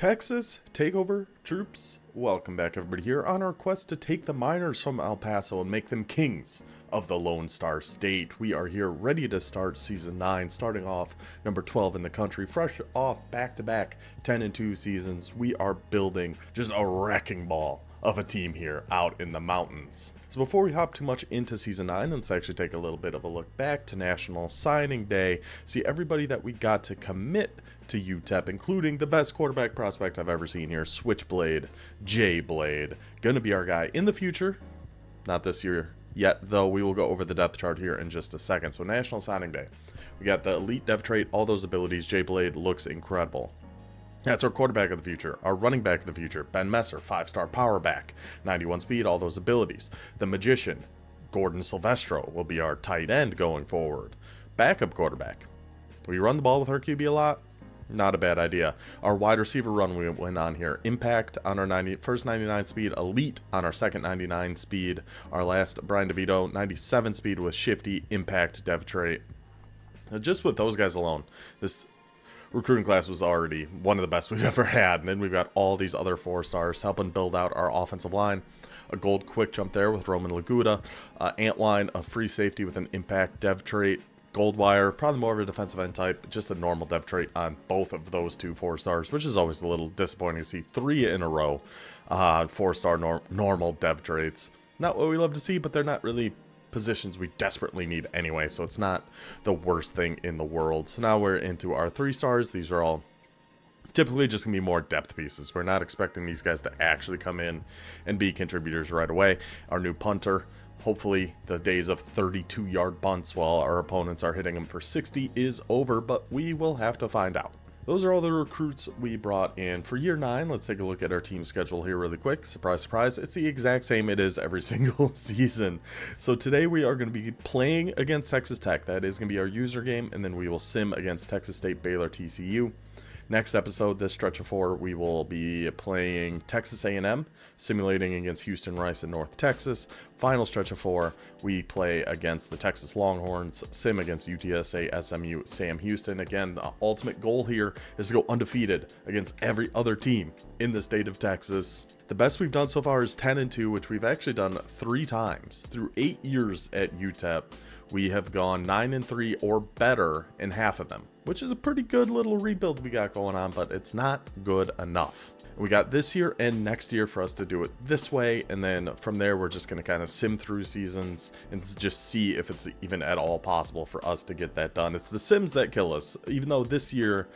Texas takeover troops, welcome back everybody here on our quest to take the miners from El Paso and make them kings of the Lone Star State. We are here ready to start season 9, starting off number 12 in the country, fresh off back-to-back 10-2 seasons. We are building just a wrecking ball of a team here out in the mountains. So before we hop too much into season 9, let's actually take a little bit of a look back to National Signing Day, see everybody that we got to commit to UTEP, including the best quarterback prospect I've ever seen here, Switchblade, J-Blade, gonna be our guy in the future, not this year yet, though we will go over the depth chart here in just a second. So National Signing Day, we got the elite dev trait, all those abilities. J-Blade looks incredible. That's our quarterback of the future. Our running back of the future, Ben Messer, 5-star power back, 91 speed, all those abilities. The magician, Gordon Silvestro, will be our tight end going forward. Backup quarterback. We run the ball with our QB a lot. Not a bad idea. Our wide receiver run we went on here. Impact on our first 99 speed. Elite on our second 99 speed. Our last, Brian DeVito, 97 speed with shifty impact dev trait. Now, just with those guys alone, this recruiting class was already one of the best we've ever had. And then we've got all these other 4-stars helping build out our offensive line. A gold quick jump there with Roman Laguda. Antline, a free safety with an impact dev trait. Goldwire, probably more of a defensive end type, just a normal dev trait on both of those two 4-stars, which is always a little disappointing to see 3 in a row 4-star normal dev traits. Not what we love to see, but they're not really positions we desperately need anyway, so it's not the worst thing in the world. So now we're into our 3-stars. These are all typically just going to be more depth pieces. We're not expecting these guys to actually come in and be contributors right away. Our new punter, hopefully the days of 32-yard bunts while our opponents are hitting them for 60 is over, but we will have to find out. Those are all the recruits we brought in for year 9. Let's take a look at our team schedule here really quick. Surprise, surprise. It's the exact same it is every single season. So today we are going to be playing against Texas Tech. That is going to be our user game, and then we will sim against Texas State, Baylor, TCU. Next episode, this stretch of 4, we will be playing Texas A&M, simulating against Houston, Rice, and North Texas. Final stretch of 4, we play against the Texas Longhorns, sim against UTSA, SMU, Sam Houston. Again, the ultimate goal here is to go undefeated against every other team in the state of Texas. The best we've done so far is 10-2, which we've actually done 3 times. Through 8 years at UTEP, we have gone 9-3 or better in half of them, which is a pretty good little rebuild we got going on, but it's not good enough. We got this year and next year for us to do it this way, and then from there we're just going to kind of sim through seasons and just see if it's even at all possible for us to get that done. It's the sims that kill us, even though this year,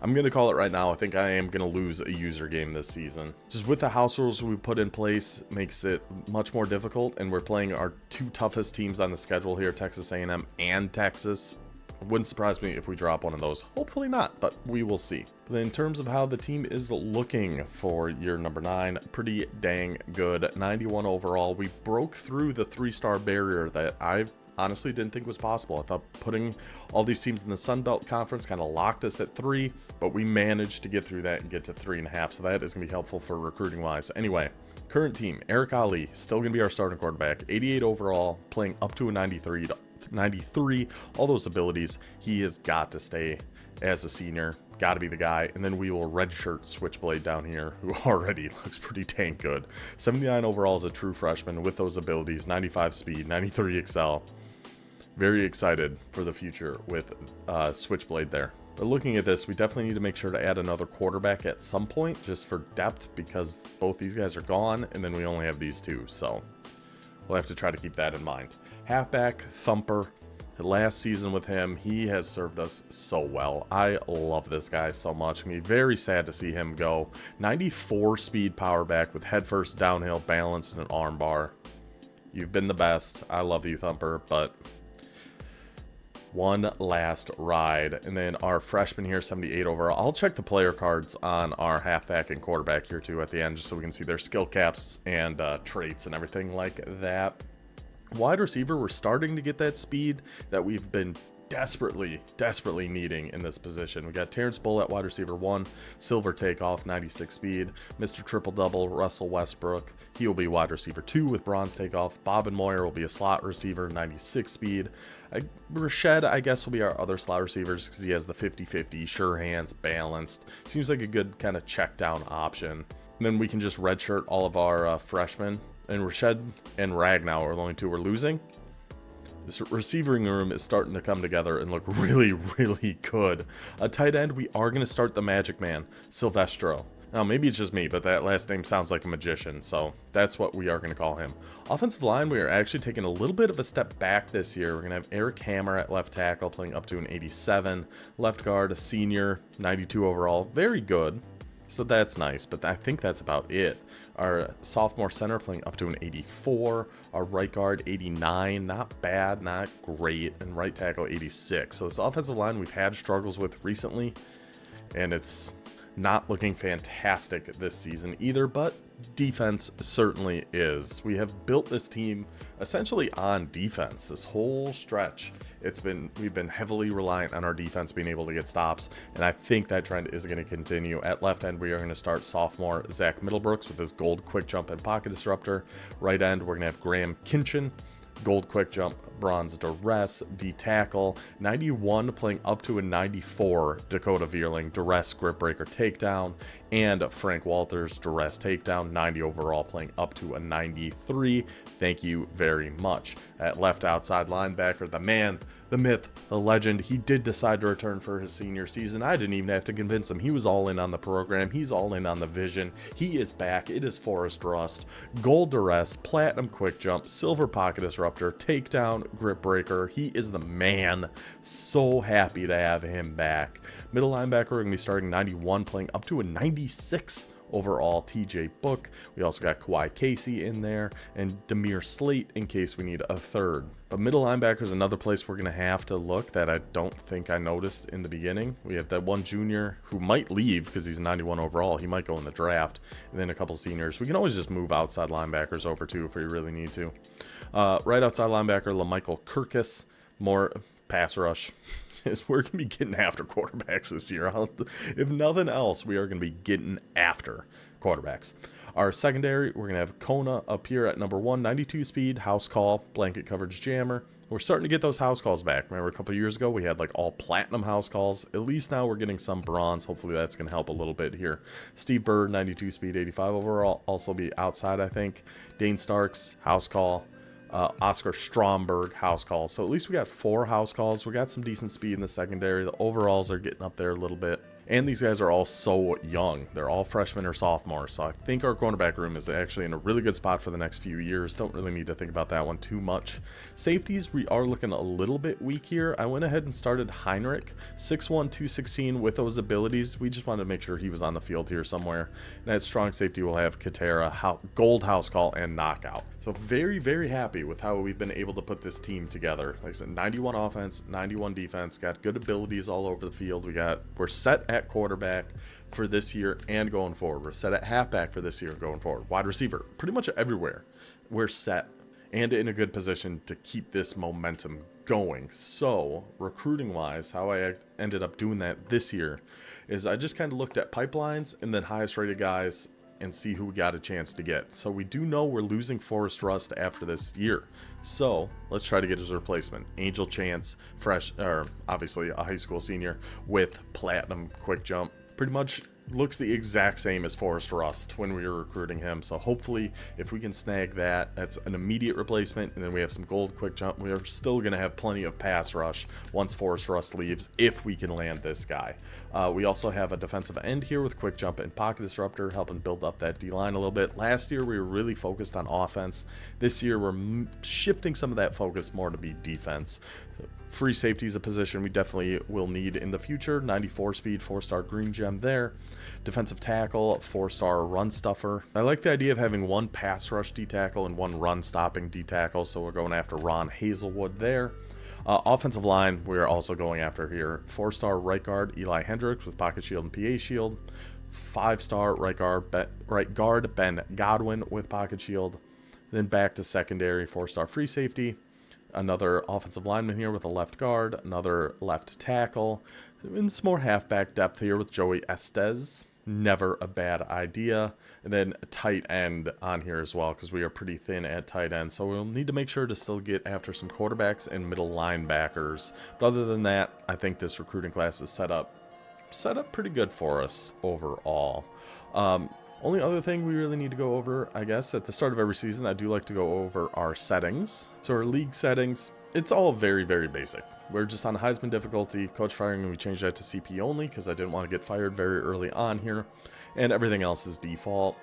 I'm going to call it right now, I think I am going to lose a user game this season. Just with the house rules we put in place makes it much more difficult, and we're playing our 2 toughest teams on the schedule here, Texas A&M and Texas. It wouldn't surprise me if we drop one of those. Hopefully not, but we will see. But in terms of how the team is looking for year number 9, pretty dang good. 91 overall. We broke through the 3-star barrier that I honestly didn't think was possible. I thought putting all these teams in the Sun Belt Conference kind of locked us at 3, but we managed to get through that and get to 3.5, so that is going to be helpful for recruiting wise. Anyway, current team, Eric Ali, still going to be our starting quarterback, 88 overall, playing up to a 93, all those abilities. He has got to stay as a senior, got to be the guy. And then we will redshirt Switchblade down here, who already looks pretty dang good. 79 overall as a true freshman with those abilities, 95 speed, 93 excel. Very excited for the future with Switchblade there. But looking at this, we definitely need to make sure to add another quarterback at some point, just for depth, because both these guys are gone, and then we only have these 2, so we'll have to try to keep that in mind. Halfback, Thumper. Last season with him, he has served us so well. I love this guy so much. I mean, very sad to see him go. 94 speed power back with head first downhill balance and an arm bar. You've been the best. I love you, Thumper, but one last ride. And then our freshman here, 78 overall. I'll check the player cards on our halfback and quarterback here too at the end, just so we can see their skill caps and traits and everything like that. Wide receiver, we're starting to get that speed that we've been desperately needing in this position. We got Terrence Bull at wide receiver 1, Silver Takeoff, 96 speed. Mr. Triple Double, Russell Westbrook, he will be wide receiver 2 with Bronze Takeoff. Bob and Moyer will be a slot receiver, 96 speed. Rashed, I guess, will be our other slot receivers because he has the 50-50, sure hands, balanced. Seems like a good kind of check down option. And then we can just redshirt all of our freshmen. And Rashed and Ragnow are the only 2 we're losing. This receiving room is starting to come together and look really good. A tight end, we are going to start the Magic Man, Silvestro. Now, maybe it's just me, but that last name sounds like a magician, so that's what we are going to call him. Offensive line, we are actually taking a little bit of a step back this year. We're going to have Eric Hammer at left tackle, playing up to an 87. Left guard, a senior, 92 overall. Very good. So that's nice, but I think that's about it. Our sophomore center playing up to an 84. Our right guard, 89. Not bad, not great. And right tackle, 86. So this offensive line we've had struggles with recently, and it's not looking fantastic this season either, but defense certainly is. We have built this team essentially on defense this whole stretch. We've been heavily reliant on our defense being able to get stops, and I think that trend is going to continue. At left end, we are going to start sophomore Zach Middlebrooks with his gold quick jump and pocket disruptor. Right end, we're going to have Graham Kinchin, gold quick jump, bronze duress, D tackle, 91 playing up to a 94 Dakota Veerling, duress grip breaker takedown, and Frank Walters duress takedown, 90 overall playing up to a 93. Thank you very much. At left outside linebacker, the man, the myth, the legend, he did decide to return for his senior season. I didn't even have to convince him. He was all in on the program. He's all in on the vision. He is back. It is Forrest Rust, gold duress, platinum quick jump, silver pocket disruptor, takedown, grip breaker. He is the man. So happy to have him back. Middle linebacker, we're going to be starting 91, playing up to a 96 overall, TJ Book. We also got Kawhi Casey in there and Demir Slate in case we need a third. But middle linebacker is another place we're going to have to look that I don't think I noticed in the beginning. We have that one junior who might leave because he's 91 overall. He might go in the draft. And then a couple seniors. We can always just move outside linebackers over too if we really need to. Right outside linebacker, LaMichael Kirkus. More pass rush. We're going to be getting after quarterbacks this year. If nothing else, we are going to be getting after quarterbacks. Our secondary, we're going to have Kona up here at number 1, 92 speed, house call, blanket coverage jammer. We're starting to get those house calls back. Remember a couple of years ago, we had like all platinum house calls. At least now we're getting some bronze. Hopefully that's going to help a little bit here. Steve Bird, 92 speed, 85 overall. Also be outside, I think. Dane Starks, house call. Oscar Stromberg, house calls. So at least we got 4 house calls. We got some decent speed in the secondary. The overalls are getting up there a little bit. And these guys are all so young. They're all freshmen or sophomores. So I think our cornerback room is actually in a really good spot for the next few years. Don't really need to think about that one too much. Safeties, we are looking a little bit weak here. I went ahead and started Heinrich, 6'1", 216 with those abilities. We just wanted to make sure he was on the field here somewhere. And at strong safety, we'll have Katera, gold house call, and knockout. So very happy with how we've been able to put this team together. Like I said, 91 offense, 91 defense, got good abilities all over the field. We're set at quarterback for this year and going forward. We're set at halfback for this year and going forward. Wide receiver, pretty much everywhere. We're set and in a good position to keep this momentum going. So recruiting wise, how I ended up doing that this year is I just kind of looked at pipelines and then highest rated guys and see who we got a chance to get. So we do know we're losing Forrest Rust after this year. So let's try to get his replacement. Angel Chance, obviously a high school senior with platinum quick jump. Pretty much looks the exact same as Forrest Rust when we were recruiting him. So hopefully if we can snag that, that's an immediate replacement. And then we have some gold quick jump. We are still going to have plenty of pass rush once Forrest Rust leaves if we can land this guy. We also have a defensive end here with quick jump and pocket disruptor, helping build up that D-line a little bit. Last year we were really focused on offense. This year we're shifting some of that focus more to be defense. Free safety is a position we definitely will need in the future. 94 speed, 4-star green gem there. Defensive tackle, 4-star run stuffer. I like the idea of having one pass rush D-tackle and one run stopping D-tackle, so we're going after Ron Hazelwood there. Offensive line, we're also going after here. 4-star right guard, Eli Hendricks with pocket shield and PA shield. 5-star right guard, Ben Godwin with pocket shield. Then back to secondary, 4-star free safety. another offensive lineman here with a left guard, another left tackle, and some more halfback depth here with Joey Estes. Never a bad idea. And then a tight end on here as well, because we are pretty thin at tight end. So we'll need to make sure to still get after some quarterbacks and middle linebackers. But other than that, I think this recruiting class is set up pretty good for us overall. Only other thing we really need to go over, I guess, at the start of every season, I do like to go over our settings. So our league settings, it's all very, very basic. We're just on Heisman difficulty, coach firing, and we changed that to CP only because I didn't want to get fired very early on here. And everything else is default.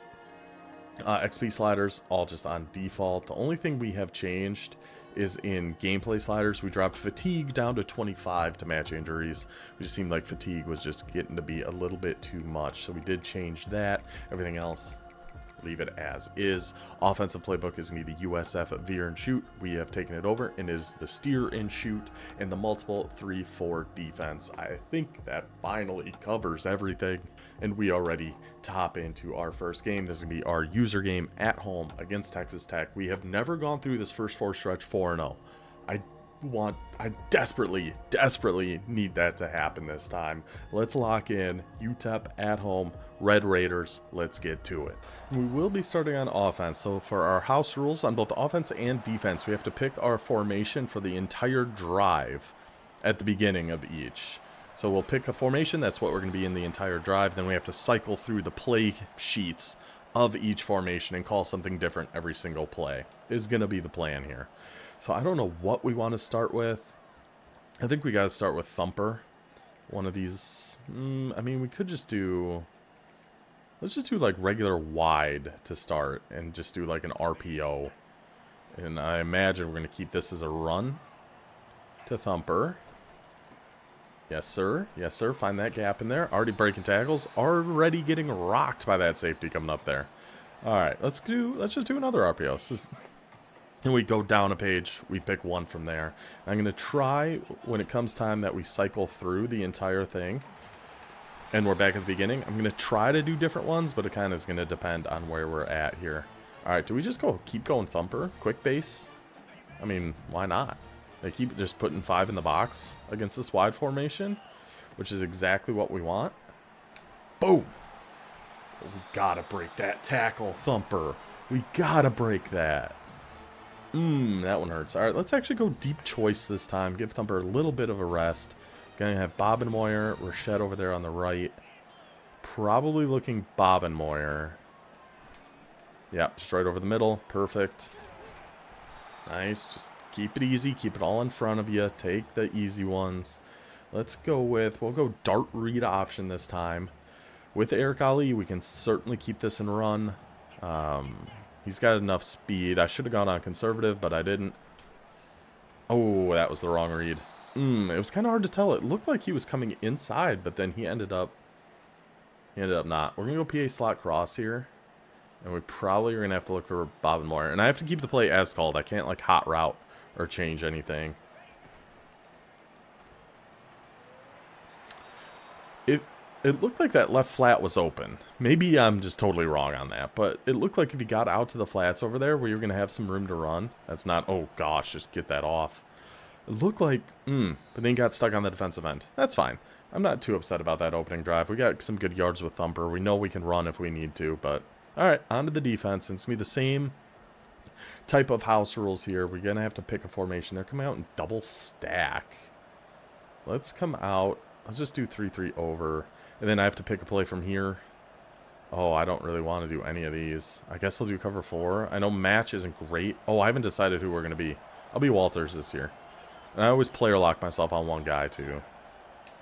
XP sliders, all just on default. The only thing we have changed is in gameplay sliders. We dropped fatigue down to 25 to match injuries. We just seemed like fatigue was just getting to be a little bit too much. So we did change that. Everything else, leave it as is. Offensive playbook is going to be the USF veer and shoot. We have taken it over and is the steer and shoot and the multiple 3-4 defense. I think that finally covers everything, and we are ready to hop into our first game. This is going to be our user game at home against Texas Tech. We have never gone through this first 4 stretch 4-0. I desperately need that to happen this time. Let's lock in UTEP at home, Red Raiders. Let's get to it. We will be starting on offense. So for our house rules on both the offense and defense, we have to pick our formation for the entire drive at the beginning of each. So we'll pick a formation. That's what we're going to be in the entire drive. Then we have to cycle through the play sheets of each formation and call something different every single play is going to be the plan here. So I don't know what we want to start with. I think we got to start with Thumper. One of these, I mean, we could just do, let's just do like regular wide to start and just do like an RPO. And I imagine we're going to keep this as a run to Thumper. Yes, sir. Yes, sir. Find that gap in there. Already breaking tackles. Already getting rocked by that safety coming up there. All right, let's just do another RPO. And we go down a page, we pick one from there. I'm going to try, when it comes time that we cycle through the entire thing, and we're back at the beginning, I'm going to try to do different ones, but it kind of is going to depend on where we're at here. All right, do we just keep going Thumper? Quick base? I mean, why not? They keep just putting 5 in the box against this wide formation, which is exactly what we want. Boom! We got to break that tackle, Thumper. We got to break that. That one hurts. All right, let's actually go deep choice this time. Give Thumper a little bit of a rest. Gonna have Bobenmoyer, Rashad over there on the right. Probably looking Bobenmoyer. Yeah, just right over the middle. Perfect. Nice. Just keep it easy. Keep it all in front of you. Take the easy ones. Let's go with, we'll go dart read option this time. With Eric Ali, we can certainly keep this and run. He's got enough speed. I should have gone on conservative, but I didn't. Oh, that was the wrong read. It was kind of hard to tell. It looked like he was coming inside, but then he ended up not. We're going to go PA slot cross here. And we probably are going to have to look for Bobenmoyer. And I have to keep the play as called. I can't, like, hot route or change anything. It looked like that left flat was open. Maybe I'm just totally wrong on that. But it looked like if you got out to the flats over there where you're going to have some room to run. That's not, oh gosh, just get that off. It looked like, but then got stuck on the defensive end. That's fine. I'm not too upset about that opening drive. We got some good yards with Thumper. We know we can run if we need to. But, all right, on to the defense. And it's going to be the same type of house rules here. We're going to have to pick a formation. They're coming out in double stack. Let's come out. Let's just do 3-3 over. And then I have to pick a play from here. Oh, I don't really want to do any of these. I guess I'll do cover 4. I know match isn't great. Oh, I haven't decided who we're going to be. I'll be Walters this year. And I always player lock myself on one guy, too.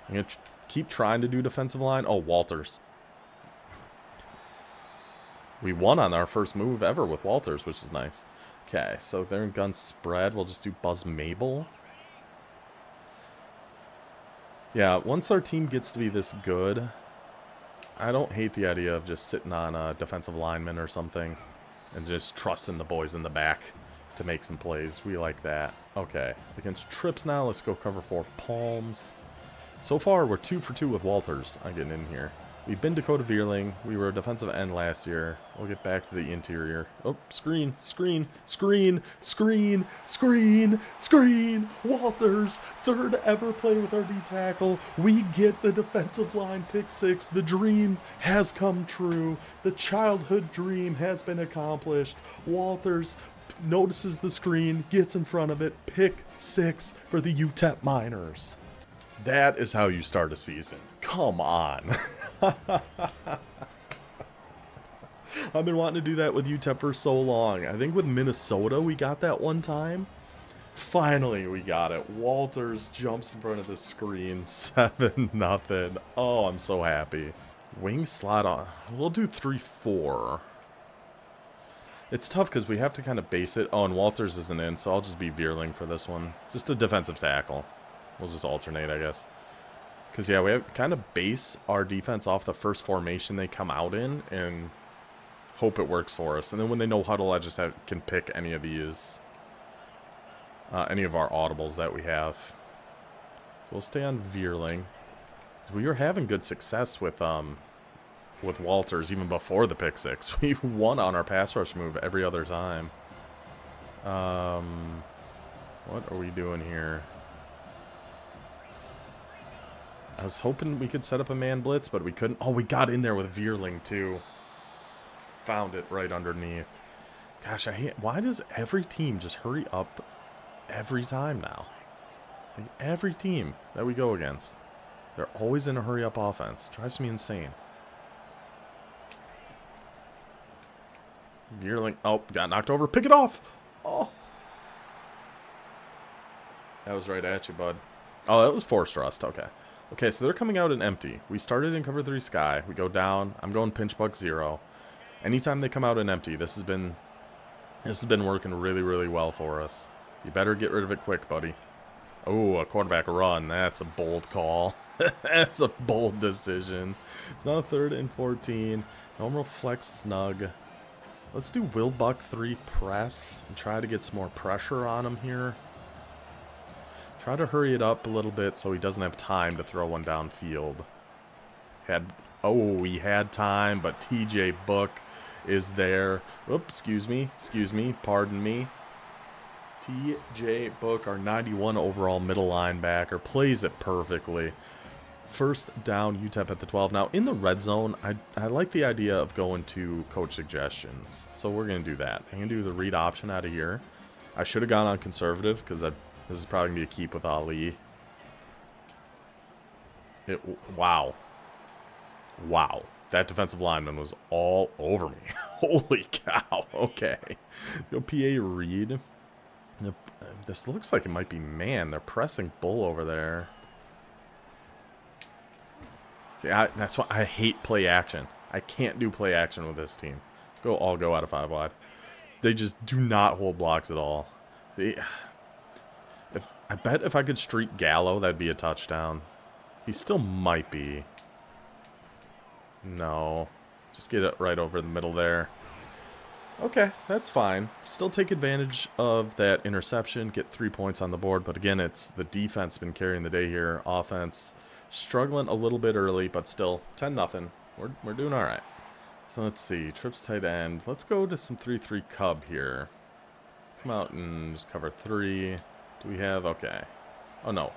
I'm going to keep trying to do defensive line. Oh, Walters. We won on our first move ever with Walters, which is nice. Okay, so they're in gun spread. We'll just do Buzz Mabel. Yeah, once our team gets to be this good, I don't hate the idea of just sitting on a defensive lineman or something and just trusting the boys in the back to make some plays. We like that. Okay, against trips now, let's go cover 4 palms. So far, we're 2 for 2 with Walters on getting in here. We've been Dakota Veerling. We were a defensive end last year. We'll get back to the interior. Oh, screen, screen, screen, screen, screen, screen. Walters, third ever play with our D tackle. We get the defensive line pick six. The dream has come true. The childhood dream has been accomplished. Walters notices the screen, gets in front of it, pick six for the UTEP Miners. That is how you start a season. Come on. I've been wanting to do that with UTEP for so long. I think with Minnesota we got that one time. Finally we got it. Walters jumps in front of the screen. 7-0. Oh, I'm so happy. Wing slot on. We'll do 3-4. It's tough because we have to kind of base it. Oh, and Walters isn't in, so I'll just be Veerling for this one. Just a defensive tackle. We'll just alternate, I guess. Because, yeah, we have kind of base our defense off the first formation they come out in and hope it works for us. And then when they know huddle, I just can pick any of these, any of our audibles that we have. So we'll stay on Veerling. We were having good success with Walters even before the pick six. We won on our pass rush move every other time. What are we doing here? I was hoping we could set up a man blitz, but we couldn't. Oh, we got in there with Veerling, too. Found it right underneath. Gosh, I hate... Why does every team just hurry up every time now? Like, every team that we go against, they're always in a hurry-up offense. Drives me insane. Veerling... Oh, got knocked over. Pick it off! Oh! That was right at you, bud. Oh, that was forced rust. Okay. Okay, so they're coming out in empty. We started in cover 3 sky. We go down. I'm going pinch buck 0. Anytime they come out in empty, this has been working really, really well for us. You better get rid of it quick, buddy. Oh, a quarterback run. That's a bold call. That's a bold decision. It's now 3rd and 14. Normal flex snug. Let's do Will Buck 3 press and try to get some more pressure on him here. Try to hurry it up a little bit so he doesn't have time to throw one downfield. He had time, but TJ Book is there. Oops, excuse me, pardon me. TJ Book, our 91 overall middle linebacker, plays it perfectly. First down, UTEP at the 12. Now, in the red zone, I like the idea of going to coach suggestions. So we're going to do that. I'm going to do the read option out of here. I should have gone on conservative because this is probably going to be a keep with Ali. Wow. Wow. That defensive lineman was all over me. Holy cow. Okay. Go PA read. This looks like it might be man. They're pressing bull over there. See, that's why I hate play action. I can't do play action with this team. I'll go out of 5 wide. They just do not hold blocks at all. See, I bet if I could streak Gallo, that'd be a touchdown. He still might be. No. Just get it right over the middle there. Okay, that's fine. Still take advantage of that interception, get 3 points on the board. But again, it's the defense been carrying the day here. Offense struggling a little bit early, but still 10-0. We're doing all right. So let's see. Trips tight end. Let's go to some 3-3 Cub here. Come out and just cover 3. Do we have... Okay. Oh, no.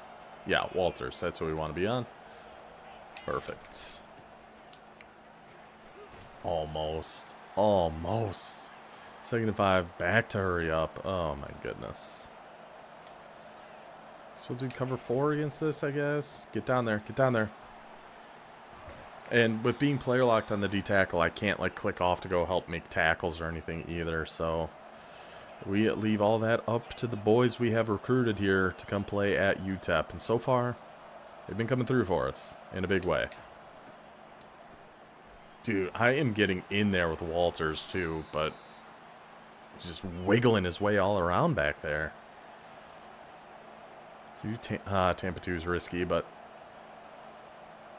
Yeah, Walters. That's what we want to be on. Perfect. Almost. Almost. 2nd and 5. Back to hurry up. Oh, my goodness. So we'll do cover 4 against this, I guess. Get down there. Get down there. And with being player locked on the D tackle, I can't, like, click off to go help make tackles or anything either, so... We leave all that up to the boys we have recruited here to come play at UTEP. And so far, they've been coming through for us in a big way. Dude, I am getting in there with Walters too, but just wiggling his way all around back there. Tampa 2 is risky, but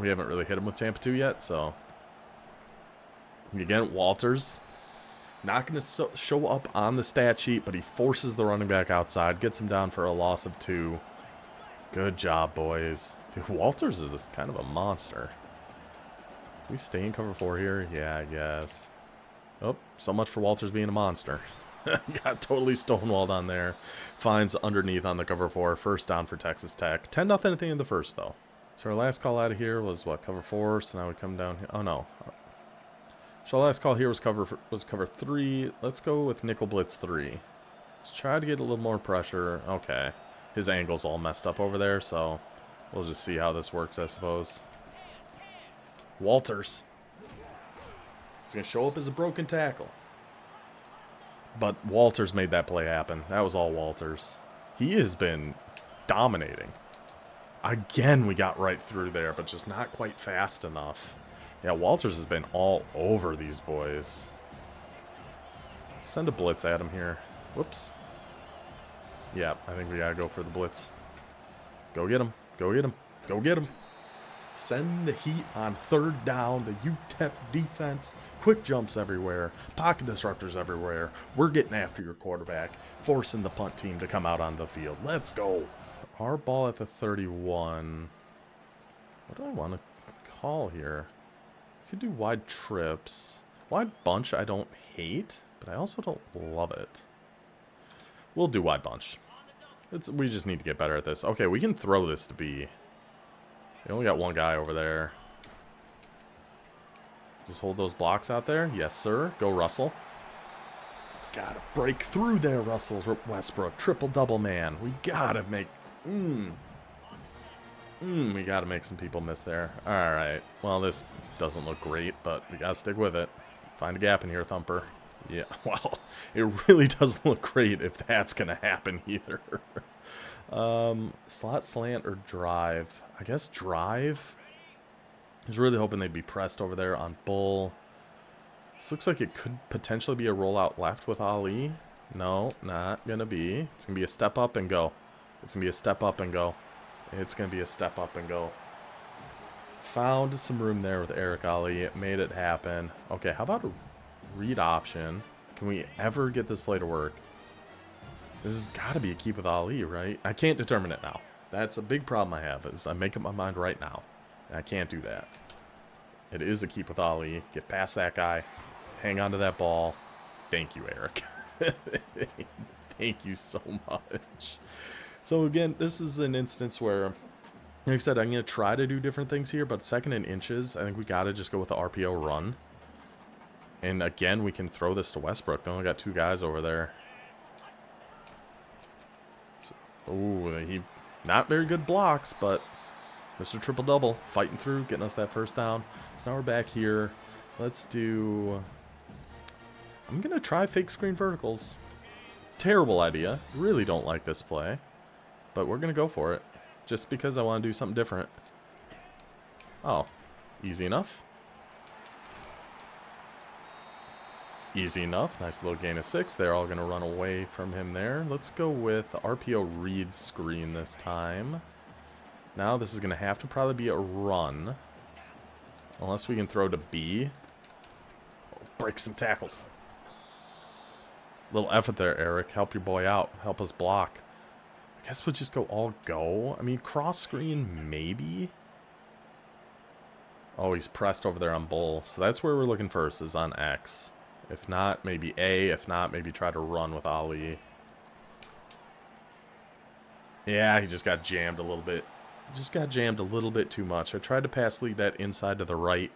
we haven't really hit him with Tampa 2 yet, so. Again, Walters. Not going to show up on the stat sheet, but he forces the running back outside, gets him down for a loss of 2. Good job, boys. Dude, Walters is kind of a monster. We stay in cover 4 here? Yeah, I guess. Oh, so much for Walters being a monster. Got totally stonewalled on there. Finds underneath on the cover 4. First down for Texas Tech. 10-0 at the end of the first, though. So our last call out of here was, what, cover 4? So now we come down here. Oh, no. So our last call here was cover 3. Let's go with nickel blitz 3. Let's try to get a little more pressure. Okay. His angle's all messed up over there, so we'll just see how this works, I suppose. Walters. It's going to show up as a broken tackle. But Walters made that play happen. That was all Walters. He has been dominating. Again, we got right through there, but just not quite fast enough. Yeah, Walters has been all over these boys. Let's send a blitz at him here. Whoops. Yeah, I think we gotta go for the blitz. Go get him. Go get him. Go get him. Send the heat on third down. The UTEP defense. Quick jumps everywhere. Pocket disruptors everywhere. We're getting after your quarterback. Forcing the punt team to come out on the field. Let's go. Our ball at the 31. What do I want to call here? I could do wide trips. Wide bunch I don't hate, but I also don't love it. We'll do wide bunch. We just need to get better at this. Okay, we can throw this to B. We only got one guy over there. Just hold those blocks out there. Yes, sir. Go, Russell. Gotta break through there, Russell Westbrook. Triple-double man. We gotta make... we gotta make some people miss there. Alright. Well, this doesn't look great, but we gotta stick with it. Find a gap in here, Thumper. Yeah, well, it really doesn't look great if that's gonna happen either. Slot, slant, or drive. I guess drive. I was really hoping they'd be pressed over there on Bull. This looks like it could potentially be a rollout left with Ali. No, not gonna be. It's gonna be a step up and go. It's gonna be a step up and go. It's gonna be a step up and go. Found some room there with Eric Ali. It made it happen. Okay, how about a read option? Can we ever get this play to work? This has got to be a keep with Ali, right? I can't determine it now. That's a big problem I have, is I make up my mind right now. And I can't do that. It is a keep with Ali. Get past that guy. Hang on to that ball. Thank you, Eric. Thank you so much. So again, this is an instance where, like I said, I'm going to try to do different things here, but second and inches, I think we got to just go with the RPO run. And again, we can throw this to Westbrook. They only got two guys over there. Oh, he not very good blocks, but Mr. Triple Double fighting through, getting us that first down. So now we're back here. Let's do... I'm going to try fake screen verticals. Terrible idea. Really don't like this play. But we're going to go for it. Just because I want to do something different. Oh, easy enough. Easy enough. Nice little gain of 6. They're all going to run away from him there. Let's go with the RPO read screen this time. Now this is going to have to probably be a run. Unless we can throw to B. Oh, break some tackles. Little effort there, Eric. Help your boy out. Help us block. I guess we'll just go all go. I mean, cross screen, maybe. Oh, he's pressed over there on Bull. So that's where we're looking first, is on X. If not, maybe A. If not, maybe try to run with Ali. Yeah, he just got jammed a little bit. Just got jammed a little bit too much. I tried to pass lead that inside to the right,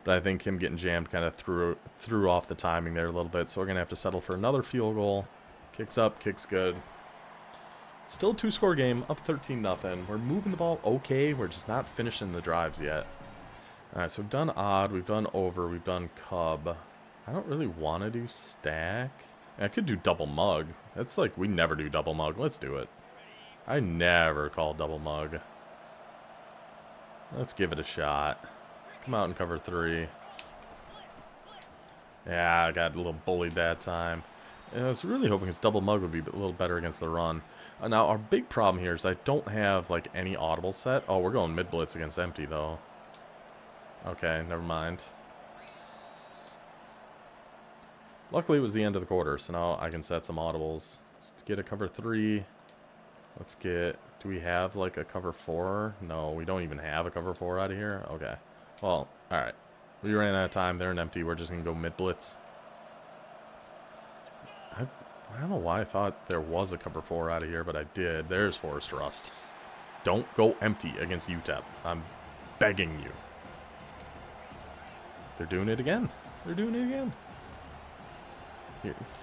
but I think him getting jammed kind of threw off the timing there a little bit. So we're going to have to settle for another field goal. Kicks up, kicks good. Still a two-score game, up 13-0. We're moving the ball okay. We're just not finishing the drives yet. All right, so we've done odd, we've done over, we've done cub. I don't really want to do stack. I could do double mug. That's like, we never do double mug. Let's do it. I never call double mug. Let's give it a shot. Come out and cover 3. Yeah, I got a little bullied that time. I was really hoping his double mug would be a little better against the run. Now, our big problem here is I don't have, like, any audible set. Oh, we're going mid-blitz against empty, though. Okay, never mind. Luckily, it was the end of the quarter, so now I can set some audibles. Let's get a cover 3. Let's get... Do we have, like, a cover 4? No, we don't even have a cover 4 out of here? Okay. Well, alright. We ran out of time. They're an empty. We're just going to go mid-blitz. I don't know why I thought there was a cover 4 out of here, but I did. There's Forest Rust. Don't go empty against UTEP. I'm begging you. They're doing it again. They're doing it again.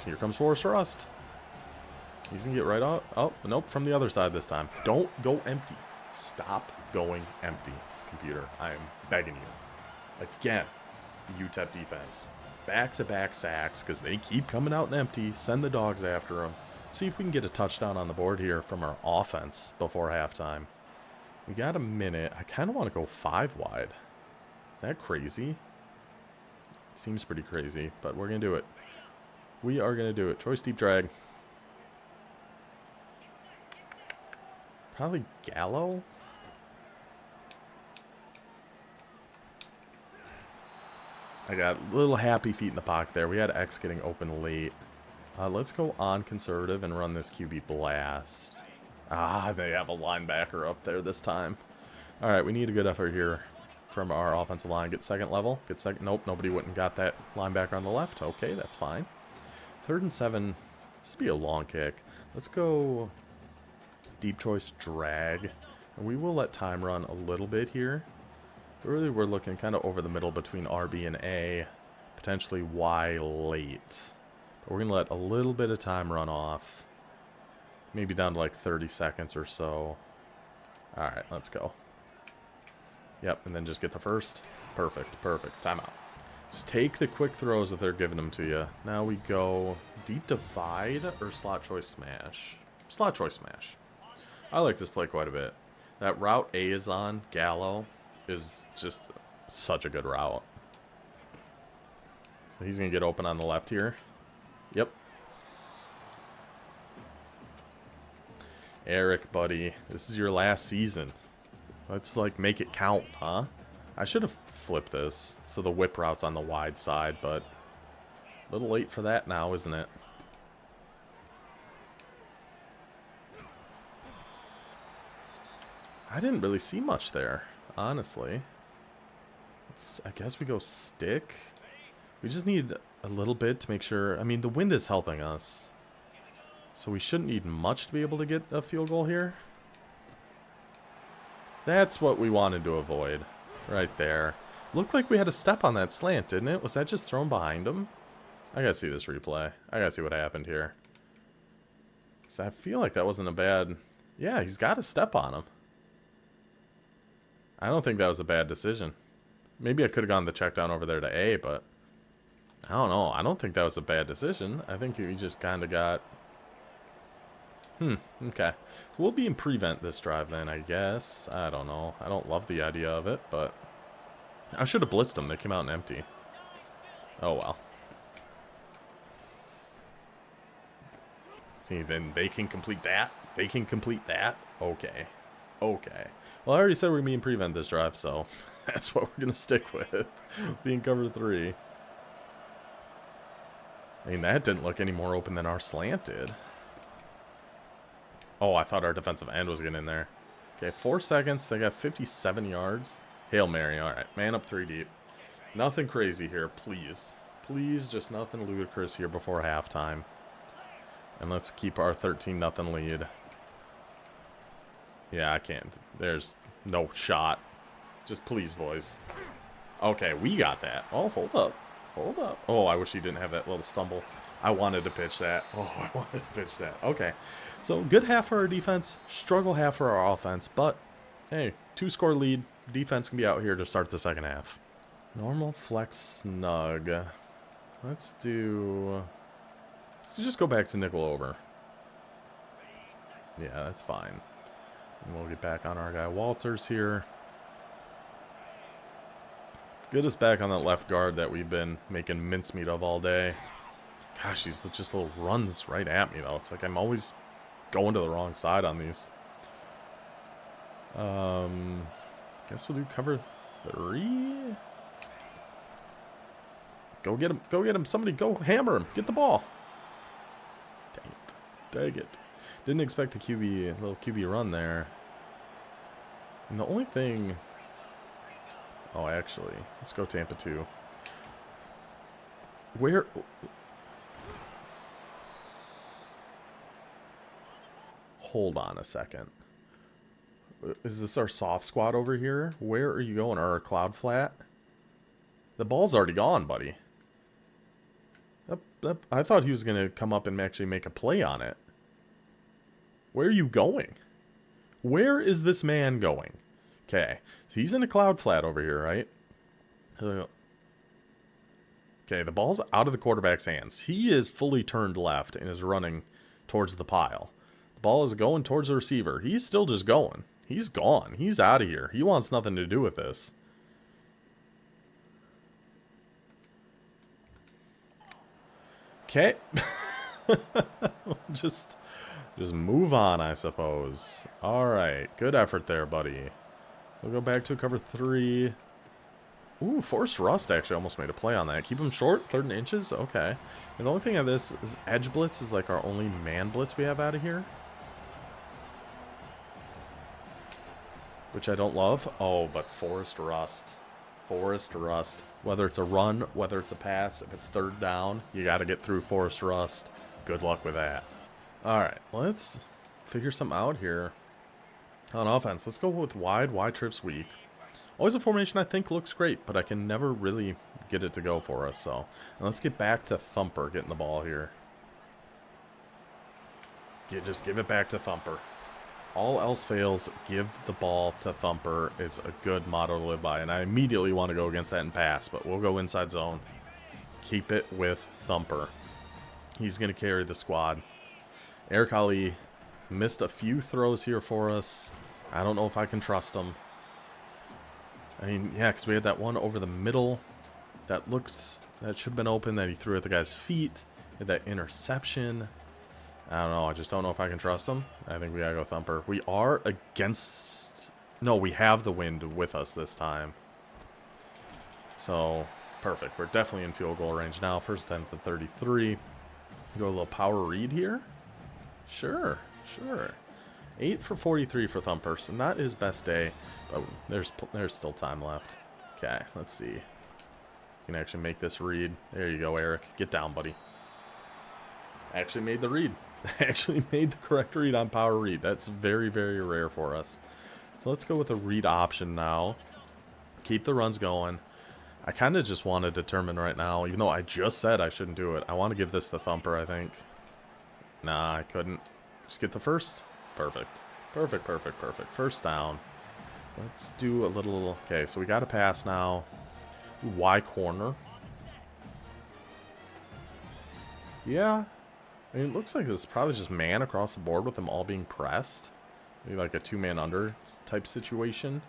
Here comes Forest Rust. He's going to get right out. Oh, nope, from the other side this time. Don't go empty. Stop going empty, computer. I am begging you. Again, UTEP defense. Back-to-back sacks because they keep coming out and empty. Send the dogs after them. Let's see if we can get a touchdown on the board here from our offense before halftime. We got a minute. I kind of want to go 5 wide. Is that crazy? Seems pretty crazy, but we're going to do it. We are going to do it. Choice deep drag. Probably Gallo. I got little happy feet in the pocket there. We had X getting open late. Let's go on conservative and run this QB blast. They have a linebacker up there this time. All right, we need a good effort here from our offensive line. Get second level. Get second. Nope, nobody went and got that linebacker on the left. Okay, that's fine. 3rd and 7. This will be a long kick. Let's go deep choice drag. And we will let time run a little bit here. Really, we're looking kind of over the middle between RB and A, potentially Y late. But we're going to let a little bit of time run off. Maybe down to like 30 seconds or so. All right, let's go. Yep, and then just get the first. Perfect, perfect. Timeout. Just take the quick throws if they're giving them to you. Now we go deep divide or slot choice smash. Slot choice smash. I like this play quite a bit. That route A is on, Gallo, is just such a good route. So he's going to get open on the left here. Yep. Eric, buddy, this is your last season. Let's, like, make it count, huh? I should have flipped this so the whip route's on the wide side, but a little late for that now, isn't it? I didn't really see much there, honestly. I guess we go stick. We just need a little bit to make sure. I mean, the wind is helping us. So we shouldn't need much to be able to get a field goal here. That's what we wanted to avoid. Right there. Looked like we had a step on that slant, didn't it? Was that just thrown behind him? I gotta see this replay. I gotta see what happened here. So I feel like that wasn't a bad... Yeah, he's got a step on him. I don't think that was a bad decision. Maybe I could have gone the check down over there to A, but... I don't know. I don't think that was a bad decision. I think we just kind of got... Okay. We'll be in prevent this drive then, I guess. I don't know. I don't love the idea of it, but... I should have blitzed them. They came out and empty. Oh, well. See, then they can complete that. They can complete that. Okay. Okay. Well, I already said we're going to be in prevent this drive, so that's what we're going to stick with. Being cover 3. I mean, that didn't look any more open than our slant did. Oh, I thought our defensive end was getting in there. Okay, 4 seconds. They got 57 yards. Hail Mary. All right, man up 3 deep. Nothing crazy here, please. Please, just nothing ludicrous here before halftime. And let's keep our 13-0 lead. Yeah, I can't. There's no shot. Just please, boys. Okay, we got that. Oh, hold up. Hold up. Oh, I wish he didn't have that little stumble. I wanted to pitch that. Oh, I wanted to pitch that. Okay. So, good half for our defense. Struggle half for our offense. But, hey, 2-score lead. Defense can be out here to start the second half. Normal flex snug. Let's just go back to nickel over. Yeah, that's fine. And we'll get back on our guy Walters here. Get us back on that left guard that we've been making mincemeat of all day. Gosh, these just little runs right at me, though. It's like I'm always going to the wrong side on these. Guess we'll do cover 3. Go get him. Go get him. Somebody go hammer him. Get the ball. Dang it. Dang it. Didn't expect a little QB run there. And the only thing... Oh, actually, let's go Tampa 2. Where... Hold on a second. Is this our soft squad over here? Where are you going? Our cloud flat? The ball's already gone, buddy. I thought he was going to come up and actually make a play on it. Where are you going? Where is this man going? Okay, so he's in a cloud flat over here, right? Okay, the ball's out of the quarterback's hands. He is fully turned left and is running towards the pile. The ball is going towards the receiver. He's still just going. He's gone. He's out of here. He wants nothing to do with this. Okay. just move on, I suppose. All right. Good effort there, buddy. We'll go back to cover 3. Ooh, Forced Rust actually almost made a play on that. Keep him short, 3rd and inches. Okay. And the only thing of this is Edge Blitz is like our only man blitz we have out of here. Which I don't love. Oh, but Forced Rust. Forced Rust. Whether it's a run, whether it's a pass, if it's 3rd down, you got to get through Forced Rust. Good luck with that. All right, let's figure something out here. On offense, let's go with wide trips weak. Always a formation I think looks great, but I can never really get it to go for us. So, and let's get back to Thumper getting the ball here. Just give it back to Thumper. All else fails, give the ball to Thumper is a good motto to live by. And I immediately want to go against that and pass, but we'll go inside zone. Keep it with Thumper. He's going to carry the squad. Eric Ali missed a few throws here for us. I don't know if I can trust him. I mean, yeah, because we had that one over the middle that should have been open that he threw at the guy's feet. Had that interception. I don't know. I just don't know if I can trust him. I think we gotta go Thumper. We are against... No, we have the wind with us this time. So, perfect. We're definitely in field goal range now. First 10 to 33. Go a little power read here. Sure. 8 for 43 for Thumper. So not his best day, but there's still time left. Okay, let's see. You can actually make this read. There you go, Eric. Get down, buddy. Actually made the read. Actually made the correct read on power read. That's very, very rare for us. So let's go with a read option now. Keep the runs going. I kind of just want to determine right now, even though I just said I shouldn't do it, I want to give this to Thumper, I think. Nah, I couldn't. Just get the first. Perfect. First down. Let's do a little... Okay, so we got a pass now. Y corner. Yeah. I mean, it looks like this is probably just man across the board with them all being pressed. Maybe like a 2-man under type situation.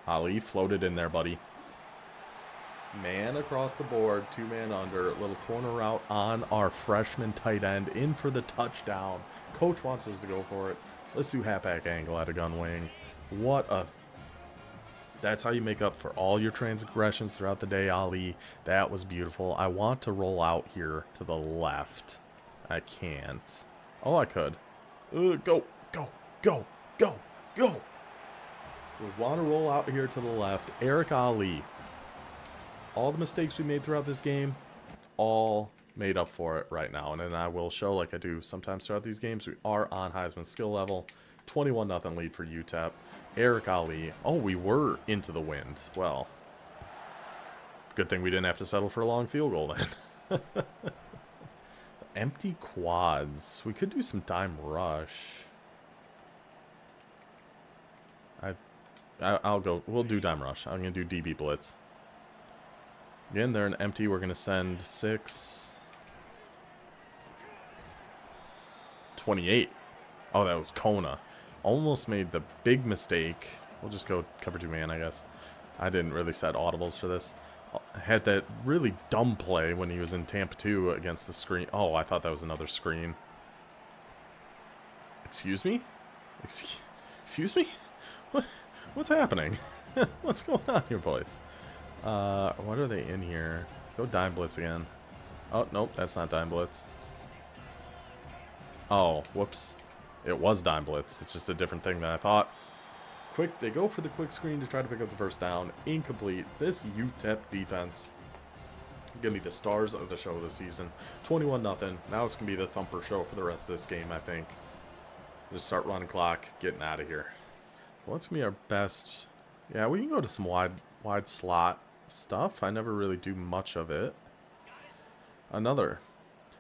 Ali floated in there, buddy. Man across the board, 2-man under, little corner route on our freshman tight end, in for the touchdown. Coach wants us to go for it. Let's do halfback angle at a gun wing. That's how you make up for all your transgressions throughout the day, Ali. That was beautiful. I want to roll out here to the left. I can't. Oh, I could. Go. We want to roll out here to the left. Eric Ali. All the mistakes we made throughout this game, all made up for it right now. And then I will show, like I do sometimes throughout these games, we are on Heisman skill level. 21-0 lead for UTEP. Eric Ali. Oh, we were into the wind. Well, good thing we didn't have to settle for a long field goal then. Empty quads. We could do some dime rush. I'll go. We'll do dime rush. I'm going to do DB blitz. Again, they're an empty. We're going to send 6. 28. Oh, that was Kona. Almost made the big mistake. We'll just go cover 2-man, I guess. I didn't really set audibles for this. I had that really dumb play when he was in Tampa 2 against the screen. Oh, I thought that was another screen. Excuse me? Excuse me? What's happening? What's going on here, boys? What are they in here? Let's go dime blitz again. Oh, nope, that's not dime blitz. Oh, whoops. It was dime blitz. It's just a different thing than I thought. They go for the quick screen to try to pick up the first down. Incomplete. This UTEP defense gonna be the stars of the show this season. 21-0. Now it's gonna be the thumper show for the rest of this game, I think. Just start running clock, getting out of here. Well, it's gonna be our best. Yeah, we can go to some wide slot stuff. I never really do much of it.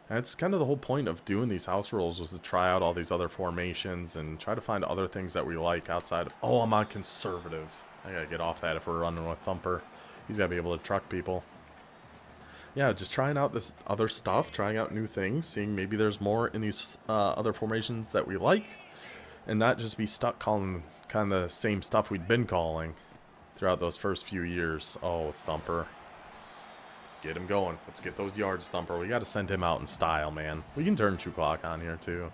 That's kind of the whole point of doing these house rules, was to try out all these other formations and try to find other things that we like outside of... Oh, I'm on conservative. I gotta get off that if we're running with Thumper. He's gotta be able to truck people. Yeah, just trying out this other stuff, trying out new things, seeing maybe there's more in these other formations that we like, and not just be stuck calling kind of the same stuff we'd been calling throughout those first few years. Oh, Thumper. Get him going. Let's get those yards, Thumper. We got to send him out in style, man. We can turn True Clock on here, too.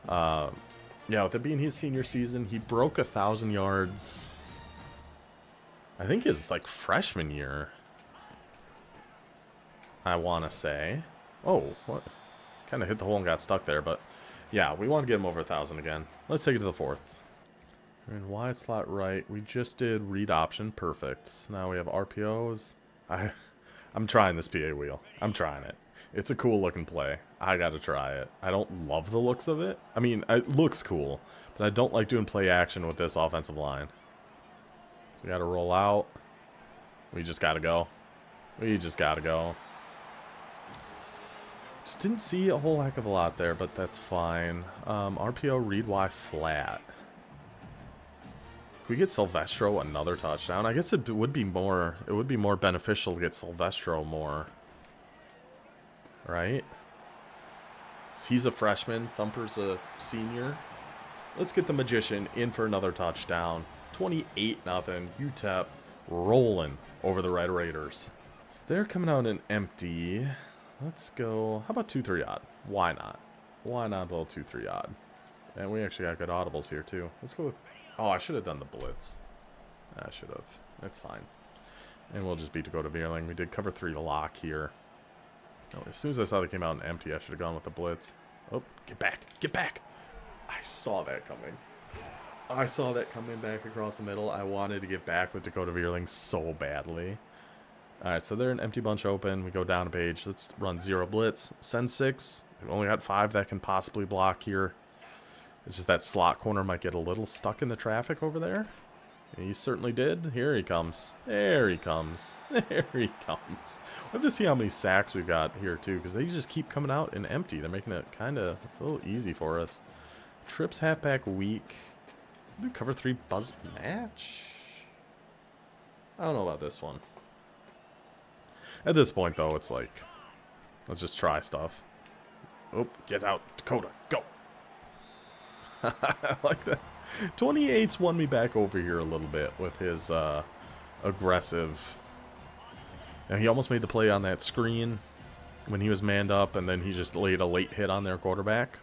Yeah, with it being his senior season, he broke 1,000 yards. I think his, like, freshman year, I want to say. Oh, what? Kind of hit the hole and got stuck there, but yeah, we want to get him over 1,000 again. Let's take it to the fourth. And wide slot right. We just did read option. Perfect. Now we have RPOs. I'm trying this PA wheel. I'm trying it. It's a cool looking play. I gotta try it. I don't love the looks of it. I mean, it looks cool, but I don't like doing play action with this offensive line. We gotta roll out. We just gotta go. We just gotta go. Just didn't see a whole heck of a lot there, but that's fine. RPO read Y flat. Could we get Silvestro another touchdown? I guess it would be more beneficial to get Silvestro more. Right? He's a freshman. Thumper's a senior. Let's get the Magician in for another touchdown. 28-0. UTEP rolling over the Red Raiders. They're coming out in empty. Let's go. How about 2-3 odd? Why not? Why not a little 2-3 odd? And we actually got good audibles here too. Let's go with... Oh, I should have done the blitz. I should have. It's fine. And we'll just beat Dakota Veerling. We did cover 3 lock here. Oh, as soon as I saw they came out in empty, I should have gone with the blitz. Oh, get back. Get back. I saw that coming. I saw that coming back across the middle. I wanted to get back with Dakota Veerling so badly. Alright, so they're an empty bunch open. We go down a page. Let's run 0 blitz. Send 6. We've only got 5 that can possibly block here. It's just that slot corner might get a little stuck in the traffic over there. He certainly did. Here he comes. There he comes. There he comes. We'll have to see how many sacks we've got here, too, because they just keep coming out in empty. They're making it kind of a little easy for us. Trips halfback weak. Do cover 3 buzz match? I don't know about this one. At this point, though, it's like, let's just try stuff. Oh, get out, Dakota, go. I like that. 28's won me back over here a little bit with his aggressive. And he almost made the play on that screen when he was manned up, and then he just laid a late hit on their quarterback.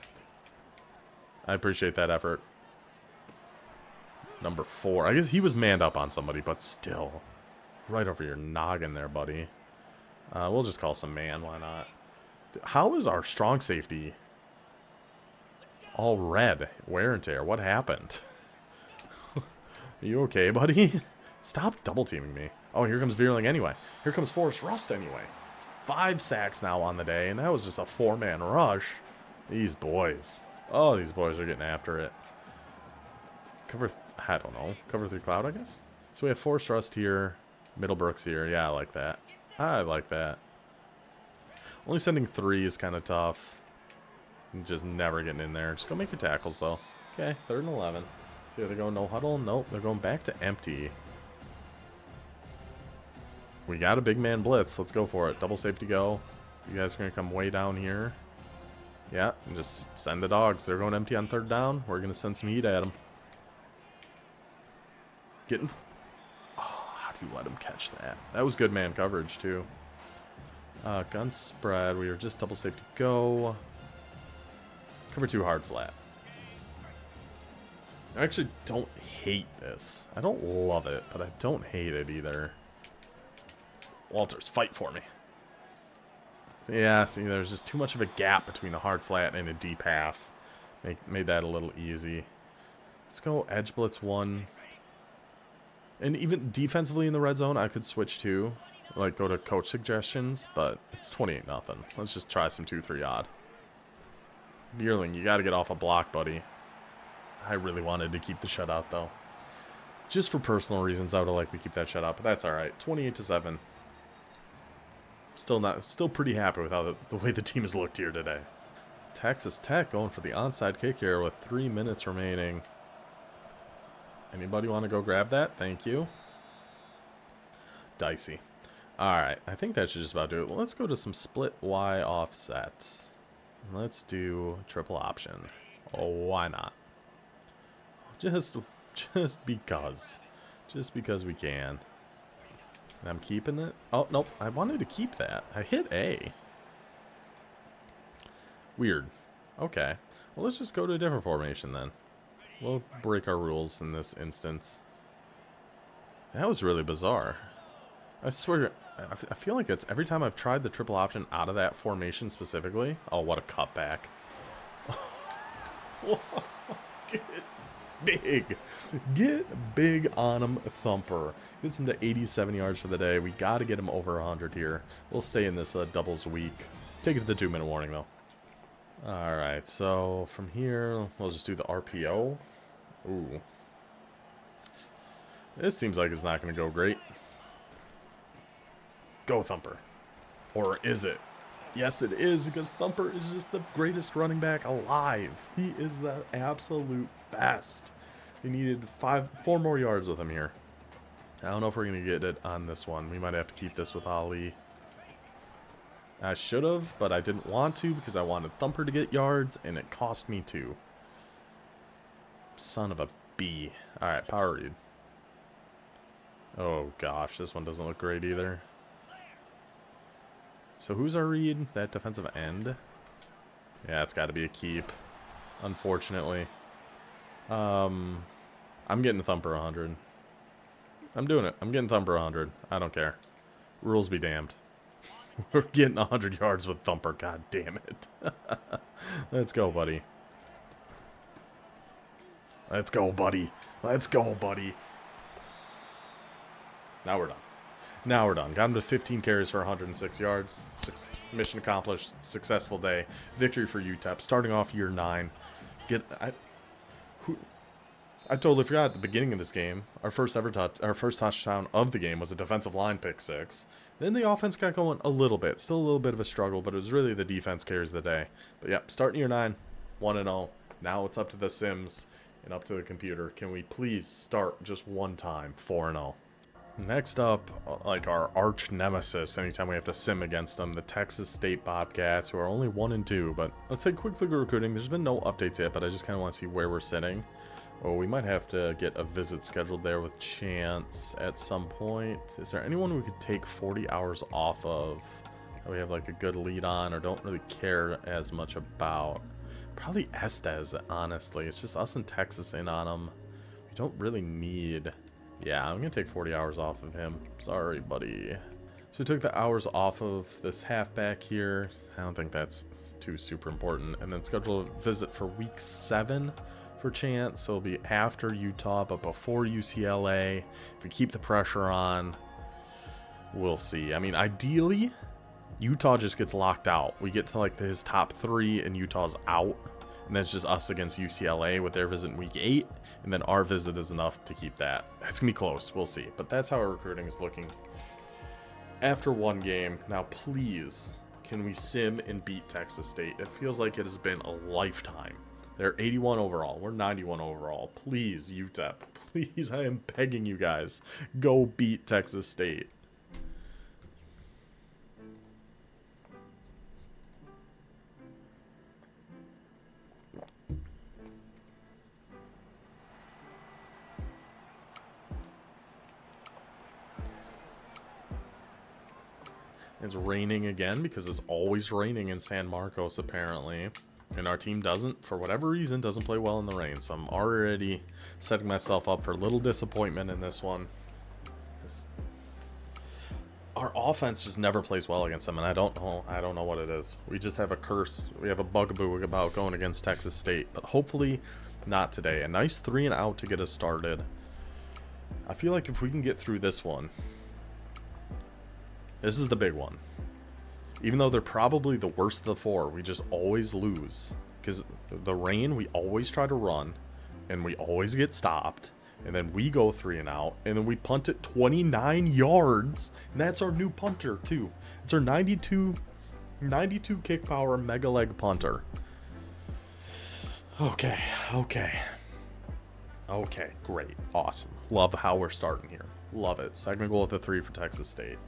I appreciate that effort. Number 4. I guess he was manned up on somebody, but still. Right over your noggin there, buddy. We'll just call some man, why not? How is our strong safety all red? Wear and tear. What happened? Are you okay, buddy? Stop double teaming me. Oh, here comes Veerling anyway. Here comes Forrest Rust anyway. It's 5 sacks now on the day, and that was just a 4-man rush. These boys. Oh, these boys are getting after it. I don't know. Cover 3 cloud, I guess? So we have Forrest Rust here. Middlebrooks here. Yeah, I like that. I like that. Only sending 3 is kind of tough. Just never getting in there. Just go make your tackles, though. Okay, 3rd and 11. See, they're going no huddle? Nope, they're going back to empty. We got a big man blitz. Let's go for it. Double safety go. You guys are going to come way down here. Yeah, and just send the dogs. They're going empty on 3rd down. We're going to send some heat at them. Getting... How do you let him catch that? That was good man coverage, too. Gun spread. We were just double safety go. Cover 2 hard flat. I actually don't hate this. I don't love it, but I don't hate it either. Walters, fight for me. Yeah, see, there's just too much of a gap between a hard flat and a deep half. Made that a little easy. Let's go edge blitz 1. And even defensively in the red zone, I could switch to, like, go to coach suggestions, but it's 28-0. Let's just try some 2-3 odd. Beerling, you got to get off a block, buddy. I really wanted to keep the shutout, though. Just for personal reasons, I would have liked to keep that shutout, but that's all right. 28-7. Still pretty happy with how the way the team has looked here today. Texas Tech going for the onside kick here with 3 minutes remaining. Anybody want to go grab that? Thank you. Dicey. All right, I think that should just about do it. Well, let's go to some split Y offsets. Let's do triple option. Oh, why not? Just because. Just because we can. And I'm keeping it. Oh, nope. I wanted to keep that. I hit A. Weird. Okay. Well, let's just go to a different formation then. We'll break our rules in this instance. That was really bizarre. I swear, I feel like it's every time I've tried the triple option out of that formation specifically. Oh, what a cutback. Get big. Get big on him, Thumper. Gets him to 87 yards for the day. We got to get him over 100 here. We'll stay in this doubles week. Take it to the 2-minute warning, though. Alright, so from here, we'll just do the RPO. Ooh. This seems like it's not going to go great. Go, Thumper. Or is it? Yes, it is, because Thumper is just the greatest running back alive. He is the absolute best. We needed 4 more yards with him here. I don't know if we're going to get it on this one. We might have to keep this with Ali. I should have, but I didn't want to because I wanted Thumper to get yards, and it cost me 2. Son of a B. Alright, power read. Oh gosh, this one doesn't look great either. So who's our read? That defensive end? Yeah, it's got to be a keep, unfortunately. I'm getting Thumper 100. I'm doing it. I'm getting Thumper 100. I don't care. Rules be damned. We're getting 100 yards with Thumper. God damn it. Let's go, buddy. Let's go, buddy. Let's go, buddy. Now we're done. Now we're done. Got him to 15 carries for 106 yards. Mission accomplished. Successful day. Victory for UTEP. Starting off year 9. I totally forgot at the beginning of this game, our first touchdown of the game was a defensive line pick 6. Then the offense got going a little bit. Still a little bit of a struggle, but it was really the defense carries the day. But yeah, starting year 9, 1-0. Now it's up to the Sims and up to the computer. Can we please start just one time, 4-0? Next up, like our arch nemesis, anytime we have to sim against them, the Texas State Bobcats, who are only 1-2. But let's take a quick look at recruiting. There's been no updates yet, but I just kind of want to see where we're sitting. Oh, we might have to get a visit scheduled there with Chance at some point. Is there anyone we could take 40 hours off of that we have like a good lead on or don't really care as much about? Probably Estes, honestly. It's just us and Texas in on him. We don't really need... Yeah, I'm going to take 40 hours off of him. Sorry, buddy. So we took the hours off of this halfback here. I don't think that's too super important. And then schedule a visit for week 7 for Chance. So it'll be after Utah, but before UCLA. If we keep the pressure on, we'll see. I mean, ideally, Utah just gets locked out. We get to like his top 3 and Utah's out. And then it's just us against UCLA with their visit in week 8. And then our visit is enough to keep that. That's going to be close. We'll see. But that's how our recruiting is looking after one game. Now, please, can we sim and beat Texas State? It feels like it has been a lifetime. They're 81 overall. We're 91 overall. Please, UTEP. Please, I am begging you guys. Go beat Texas State. It's raining again because it's always raining in San Marcos apparently, and our team doesn't, for whatever reason, doesn't play well in the rain. So I'm already setting myself up for a little disappointment in this one. Our offense just never plays well against them, and I don't know what it is. We just have a curse. We have a bugaboo about going against Texas State, but hopefully not today. A nice 3 and out to get us started. I feel like if we can get through this one, this is the big one. Even though they're probably the worst of the four, we just always lose. Because the rain, we always try to run, and we always get stopped. And then we go 3 and out, and then we punt it 29 yards. And that's our new punter, too. It's our 92 kick power mega leg punter. Okay, great, awesome. Love how we're starting here. Love it. Second goal at the 3 for Texas State.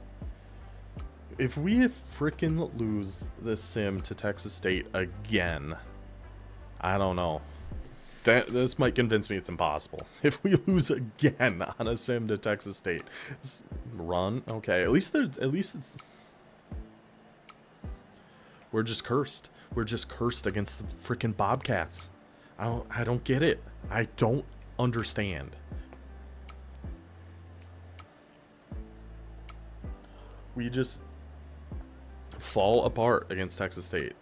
If we frickin' lose this sim to Texas State again, I don't know. This might convince me it's impossible. If we lose again on a sim to Texas State, run. Okay, at least it's. We're just cursed. We're just cursed against the frickin' Bobcats. I don't get it. I don't understand. We just fall apart against Texas State.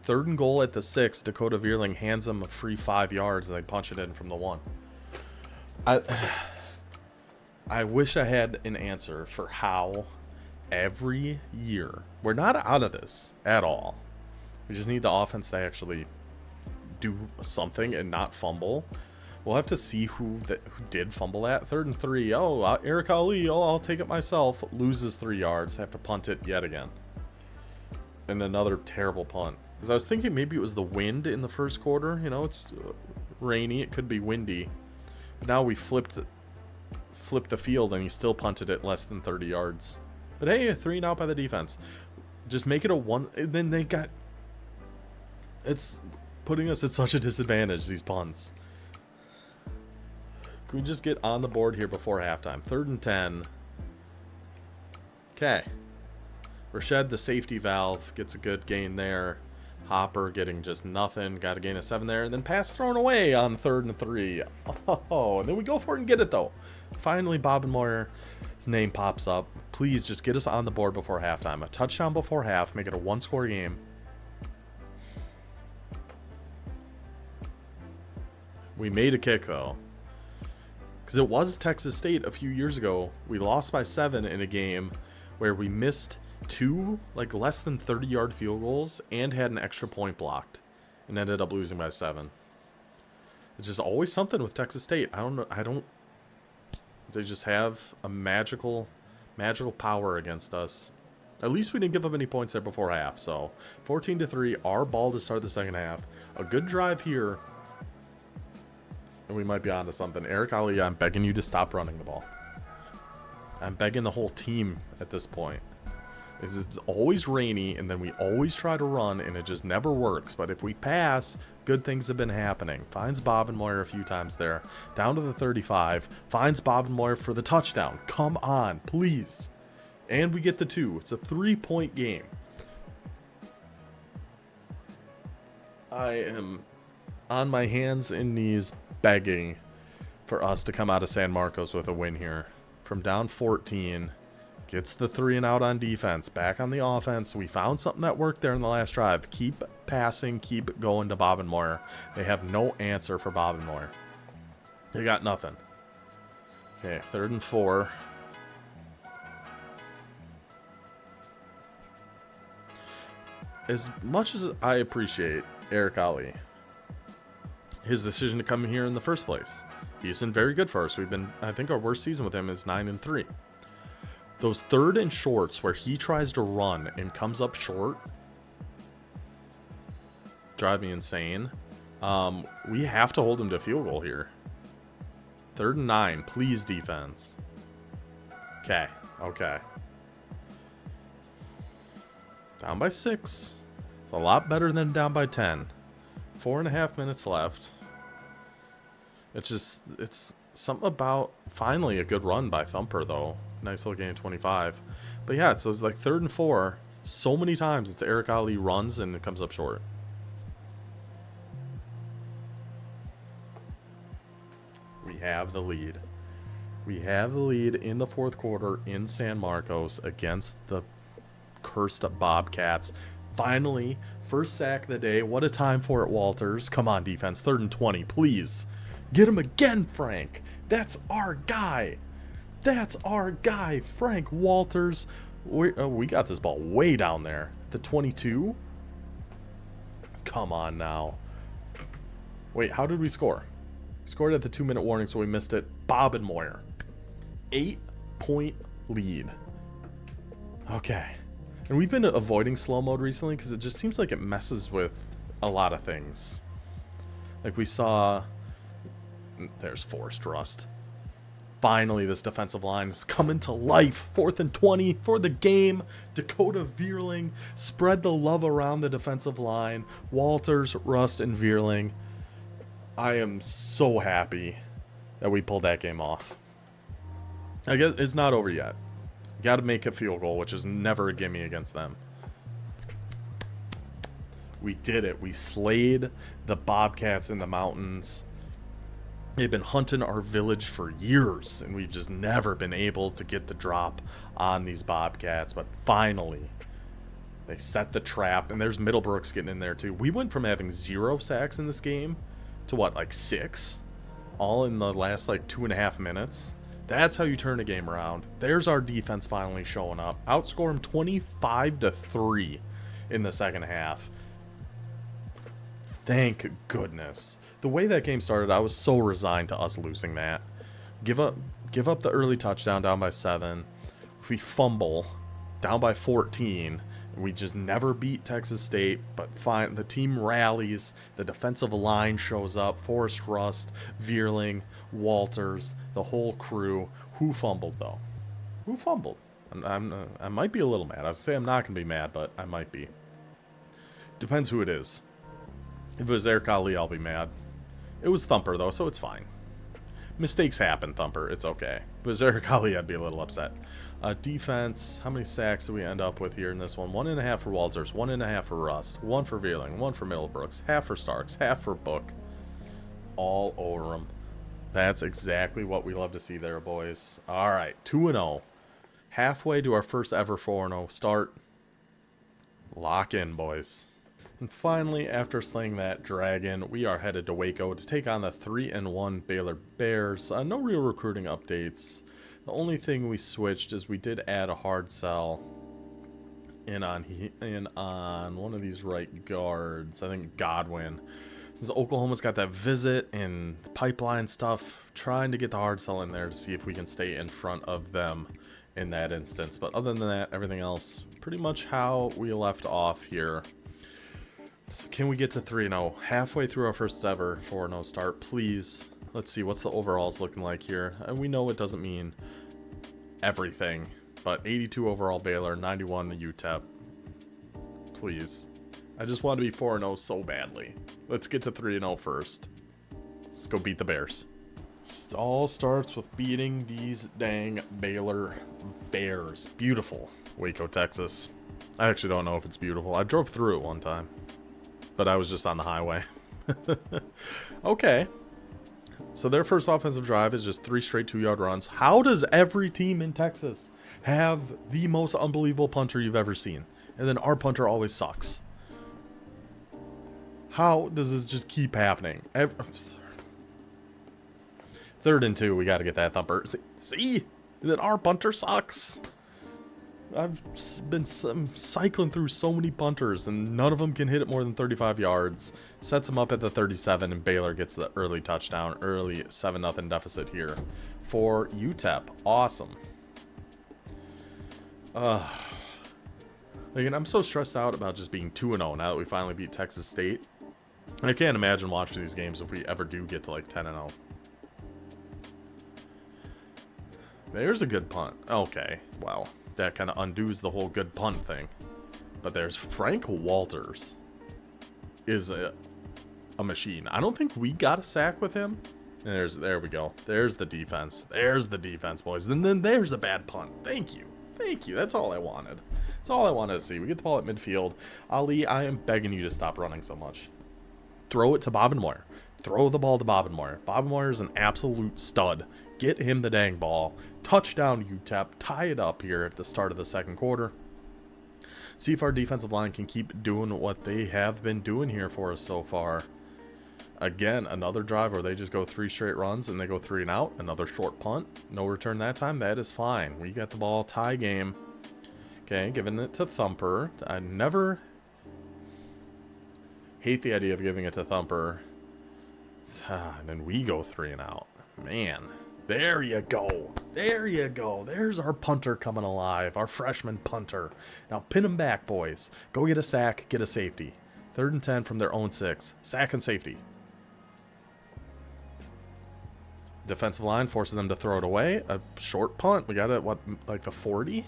Third and goal at the 6. Dakota Veerling hands him a free 5 yards and they punch it in from the 1. I wish I had an answer for how every year, we're not out of this at all. We just need the offense to actually do something and not fumble. We'll have to see who did fumble at. 3rd and 3. Oh, Eric Ali. Oh, I'll take it myself. Loses 3 yards. Have to punt it yet again. And another terrible punt. Because I was thinking maybe it was the wind in the first quarter. You know, it's rainy. It could be windy. But now we flipped the field and he still punted it less than 30 yards. But hey, 3 and out by the defense. Just make it a 1. And then they got... It's putting us at such a disadvantage, these punts. Can we just get on the board here before halftime? 3rd and 10. Okay. Rashed, the safety valve, gets a good gain there. Hopper getting just nothing. Got a gain of 7 there. And then pass thrown away on 3rd and 3. Oh, and then we go for it and get it, though. Finally, Bob and Moyer's name pops up. Please just get us on the board before halftime. A touchdown before half. Make it a 1-score game. We made a kick, though. Because it was Texas State a few years ago. We lost by 7 in a game where we missed 2 less than 30-yard field goals and had an extra point blocked and ended up losing by 7. It's just always something with Texas State. I don't know. They just have a magical power against us. At least we didn't give up any points there before half. So 14-3, our ball to start the second half. A good drive here. And we might be on to something. Eric Ali, I'm begging you to stop running the ball. I'm begging the whole team at this point. It's always rainy, and then we always try to run, and it just never works. But if we pass, good things have been happening. Finds Bob and Moyer a few times there. Down to the 35. Finds Bob and Moyer for the touchdown. Come on, please. And we get the 2. It's a 3-point game. I am on my hands and knees begging for us to come out of San Marcos with a win here. From down 14, gets the 3 and out on defense. Back on the offense. We found something that worked there in the last drive. Keep passing, keep going to Bob and Moyer. They have no answer for Bob and Moyer. They got nothing. Okay, 3rd and 4. As much as I appreciate Eric Ali, his decision to come here in the first place, he's been very good for us. I think our worst season with him is 9-3. Those 3rd and shorts where he tries to run and comes up short drive me insane. We have to hold him to field goal here. 3rd and 9, please, defense. Okay. Down by 6. It's a lot better than down by 10. 4.5 minutes left. It's something about finally a good run by Thumper, though. Nice little gain of 25. But yeah, so it's 3rd and 4. So many times it's Eric Ali runs and it comes up short. We have the lead. We have the lead in the 4th quarter in San Marcos against the cursed Bobcats. Finally First sack of the day. What a time for it, Walters. Come on, defense. 3rd and 20, please. Get him again, Frank. That's our guy. That's our guy, Frank Walters. We got this ball way down there. The 22. Come on now. Wait, how did we score? We scored at the 2-minute warning, so we missed it. Bob and Moyer. 8-point lead. Okay. And we've been avoiding slow mode recently because it just seems like it messes with a lot of things. Like we saw... There's forced rust. Finally, this defensive line is coming to life. 4th and 20 for the game. Dakota Veerling spread the love around the defensive line. Walters, Rust, and Veerling. I am so happy that we pulled that game off. I guess it's not over yet. Got to make a field goal, which is never a gimme against them. We did it. We slayed the Bobcats in the mountains. They've been hunting our village for years, and we've just never been able to get the drop on these Bobcats. But finally, they set the trap, and there's Middlebrooks getting in there too. We went from having 0 sacks in this game to what, like 6? All in the last like 2.5 minutes. That's how you turn a game around. There's our defense finally showing up. Outscore them 25-3 in the second half. Thank goodness. The way that game started, I was so resigned to us losing that. Give up the early touchdown down by 7. If we fumble down by 14, we just never beat Texas State, but fine, the team rallies, the defensive line shows up, Forrest Rust, Veerling, Walters, the whole crew. Who fumbled though? Who fumbled? I might be a little mad. I was say I'm not gonna be mad, but I might be. Depends who it is. If it was Eric Ali, I'll be mad. It was Thumper, though, so it's fine. Mistakes happen, Thumper. It's okay. If it was Eric Ali, I'd be a little upset. Defense, how many sacks do we end up with here in this one? 1.5 for Walters, 1.5 for Rust, 1 for Veerling, 1 for Middlebrooks, half for Starks, half for Book. All over them. That's exactly what we love to see there, boys. All right, 2-0. Halfway to our first ever 4-0 start. Lock in, boys. And finally, after slaying that dragon, we are headed to Waco to take on the 3-1 Baylor Bears. No real recruiting updates. The only thing we switched is we did add a hard sell in on one of these right guards. I think Godwin. Since Oklahoma's got that visit and pipeline stuff, trying to get the hard sell in there to see if we can stay in front of them in that instance. But other than that, everything else pretty much how we left off here. So can we get to 3-0? Halfway through our first ever 4-0 start, please. Let's see, what's the overalls looking like here? And we know it doesn't mean everything, but 82 overall Baylor, 91 UTEP. Please. I just want to be 4-0 so badly. Let's get to 3-0 first. Let's go beat the Bears. It all starts with beating these dang Baylor Bears. Beautiful. Waco, Texas. I actually don't know if it's beautiful. I drove through it one time, but I was just on the highway. Okay. So their first offensive drive is just 3 straight 2-yard runs. How does every team in Texas have the most unbelievable punter you've ever seen? And then our punter always sucks. How does this just keep happening? 3rd and 2, we got to get that Thumper. See? And then our punter sucks. I've been cycling through so many punters, and none of them can hit it more than 35 yards. Sets them up at the 37, and Baylor gets the early touchdown. Early 7-0 deficit here for UTEP. Awesome. Again, I'm so stressed out about just being 2-0 now that we finally beat Texas State. I can't imagine watching these games if we ever do get to like 10-0. There's a good punt. Okay, well, that kind of undoes the whole good punt thing. But there's Frank Walters is a machine. I don't think we got a sack with him. And there we go. There's the defense. There's the defense, boys. And then there's a bad punt. Thank you. Thank you. That's all I wanted. That's all I wanted to see. We get the ball at midfield. Ali, I am begging you to stop running so much. Throw it to Bob and Moyer. Throw the ball to Bob and Moyer. Bob and Moyer is an absolute stud. Get him the dang ball. Touchdown UTEP. Tie it up here at the start of the second quarter. See if our defensive line can keep doing what they have been doing here for us so far. Again, another drive where they just go 3 straight runs and they go 3 and out. Another short punt. No return that time. That is fine. We got the ball. Tie game. Okay, giving it to Thumper. I never hate the idea of giving it to Thumper. And then we go 3 and out. Man. There you go. There you go. There's our punter coming alive. Our freshman punter. Now pin him back, boys. Go get a sack. Get a safety. 3rd and 10 from their own 6. Sack and safety. Defensive line forces them to throw it away. A short punt. We got it, what, like the 40?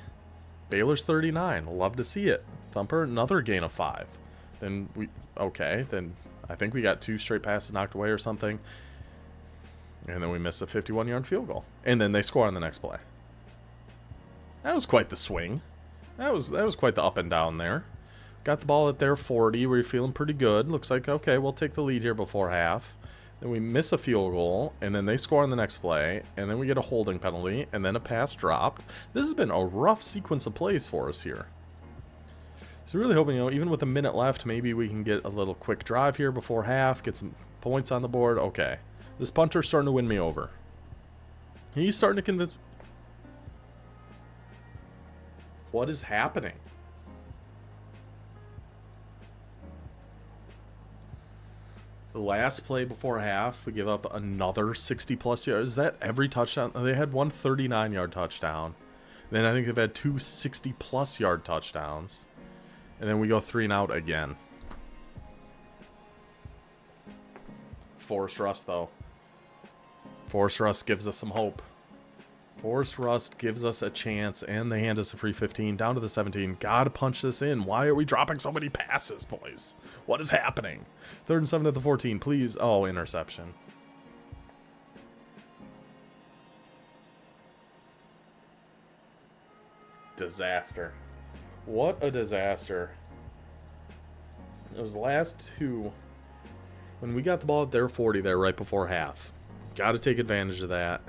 Baylor's 39. Love to see it. Thumper, another gain of 5. Then then I think we got 2 straight passes knocked away or something. And then we miss a 51-yard field goal. And then they score on the next play. That was quite the swing. That was quite the up and down there. Got the ball at their 40. We're feeling pretty good. Looks like, okay, we'll take the lead here before half. Then we miss a field goal, and then they score on the next play, and then we get a holding penalty, and then a pass dropped. This has been a rough sequence of plays for us here. So really hoping, even with a minute left, maybe we can get a little quick drive here before half, get some points on the board. Okay. This punter's starting to win me over. He's starting to convince... What is happening? The last play before half, we give up another 60-plus yards. Is that every touchdown? They had one 39-yard touchdown. Then I think they've had 2 60-plus yard touchdowns. And then we go 3 and out again. Forced rust, though. Forced rust gives us some hope. Forced rust gives us a chance, and they hand us a free 15 down to the 17. Gotta punch this in. Why are we dropping so many passes, boys? What is happening? 3rd and 7 at the 14, please. Oh, interception. Disaster. What a disaster. Those last 2, when we got the ball at their 40 there right before half, got to take advantage of that.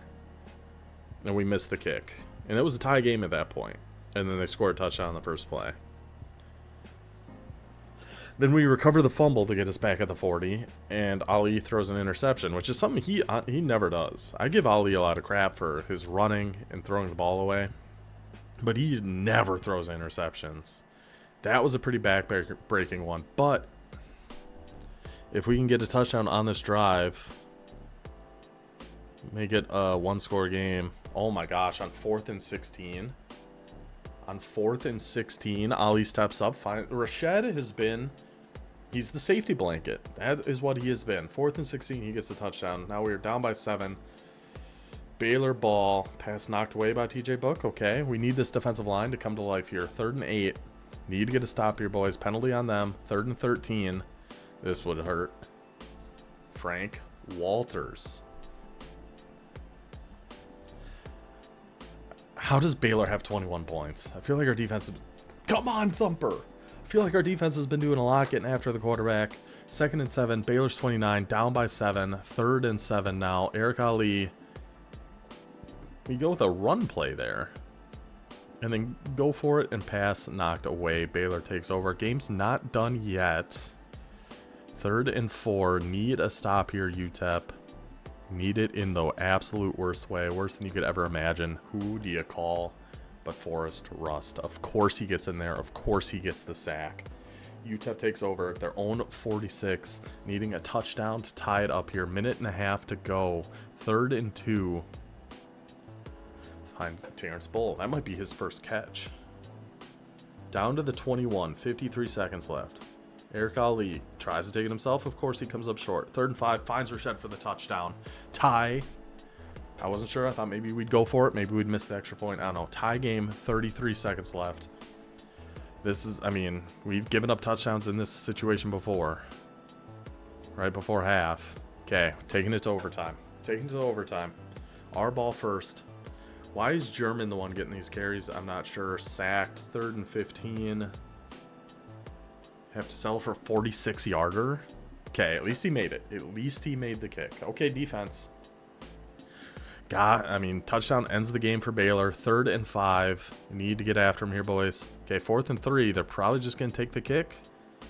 And we missed the kick. And it was a tie game at that point. And then they scored a touchdown on the first play. Then we recover the fumble to get us back at the 40. And Ali throws an interception, which is something he never does. I give Ali a lot of crap for his running and throwing the ball away. But he never throws interceptions. That was a pretty back-breaking one. But if we can get a touchdown on this drive, make it a 1-score game. Oh my gosh, on 4th and 16. On 4th and 16, Ali steps up. Rashad has been... He's the safety blanket. That is what he has been. 4th and 16, he gets the touchdown. Now we are down by 7. Baylor ball. Pass knocked away by TJ Book. Okay, we need this defensive line to come to life here. 3rd and 8. Need to get a stop here, boys. Penalty on them. 3rd and 13. This would hurt. Frank Walters. How does Baylor have 21 points? I feel like our defense... Come on, Thumper! I feel like our defense has been doing a lot getting after the quarterback. 2nd and 7. Baylor's 29. Down by 7. 3rd and 7 now. Eric Ali. We go with a run play there. And then go for it and pass knocked away. Baylor takes over. Game's not done yet. 3rd and 4. Need a stop here, UTEP. Need it in the absolute worst way. Worse than you could ever imagine. Who do you call but Forrest Rust? Of course he gets in there. Of course he gets the sack. UTEP takes over at their own 46. Needing a touchdown to tie it up here. 1.5 to go. 3rd and 2. Finds Terrence Bull. That might be his first catch. Down to the 21. 53 seconds left. Eric Ali tries to take it himself. Of course, he comes up short. 3rd and 5. Finds Rashad for the touchdown. Tie. I wasn't sure. I thought maybe we'd go for it. Maybe we'd miss the extra point. I don't know. Tie game. 33 seconds left. This is, I mean, we've given up touchdowns in this situation before. Right before half. Okay. Taking it to overtime. Taking it to overtime. Our ball first. Why is German the one getting these carries? I'm not sure. Sacked. 3rd and 15. Have to settle for a 46-yarder. Okay, at least he made it. At least he made the kick. Okay, defense. Touchdown ends the game for Baylor. 3rd and 5. We need to get after them here, boys. Okay, 4th and 3. They're probably just going to take the kick.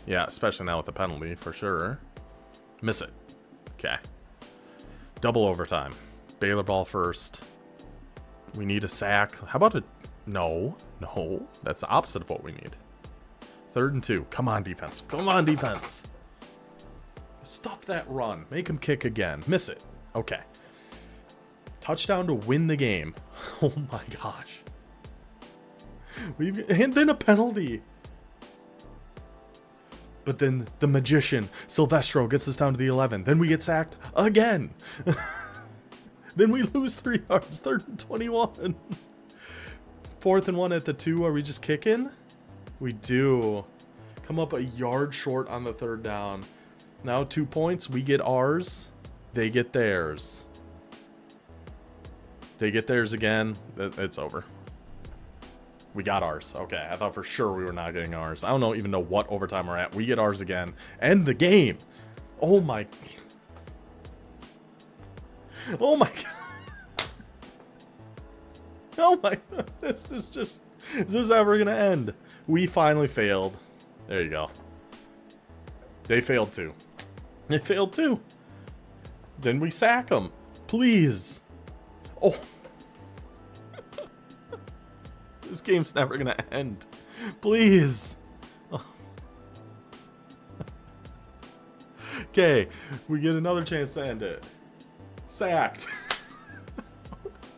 Yeah, especially now with the penalty, for sure. Miss it. Okay. Double overtime. Baylor ball first. We need a sack. How about a... No. That's the opposite of what we need. 3rd and 2. Come on, defense. Come on, defense. Stop that run. Make him kick again. Miss it. Okay. Touchdown to win the game. Oh my gosh. And then a penalty. But then the magician, Silvestro, gets us down to the 11. Then we get sacked again. Then we lose 3 yards. 3rd and 21. 4th and 1 at the 2. Are we just kicking? We do. Come up a yard short on the 3rd down. Now 2 points. We get ours. They get theirs. They get theirs again. It's over. We got ours. Okay, I thought for sure we were not getting ours. I don't even know what overtime we're at. We get ours again. End the game. Oh my. Oh my God. Oh my God. This is just. Is this ever going to end? We finally failed. There you go. They failed too. They failed too. Then we sack them. Please. Oh. This game's never going to end. Please. Oh. Okay. We get another chance to end it. Sacked.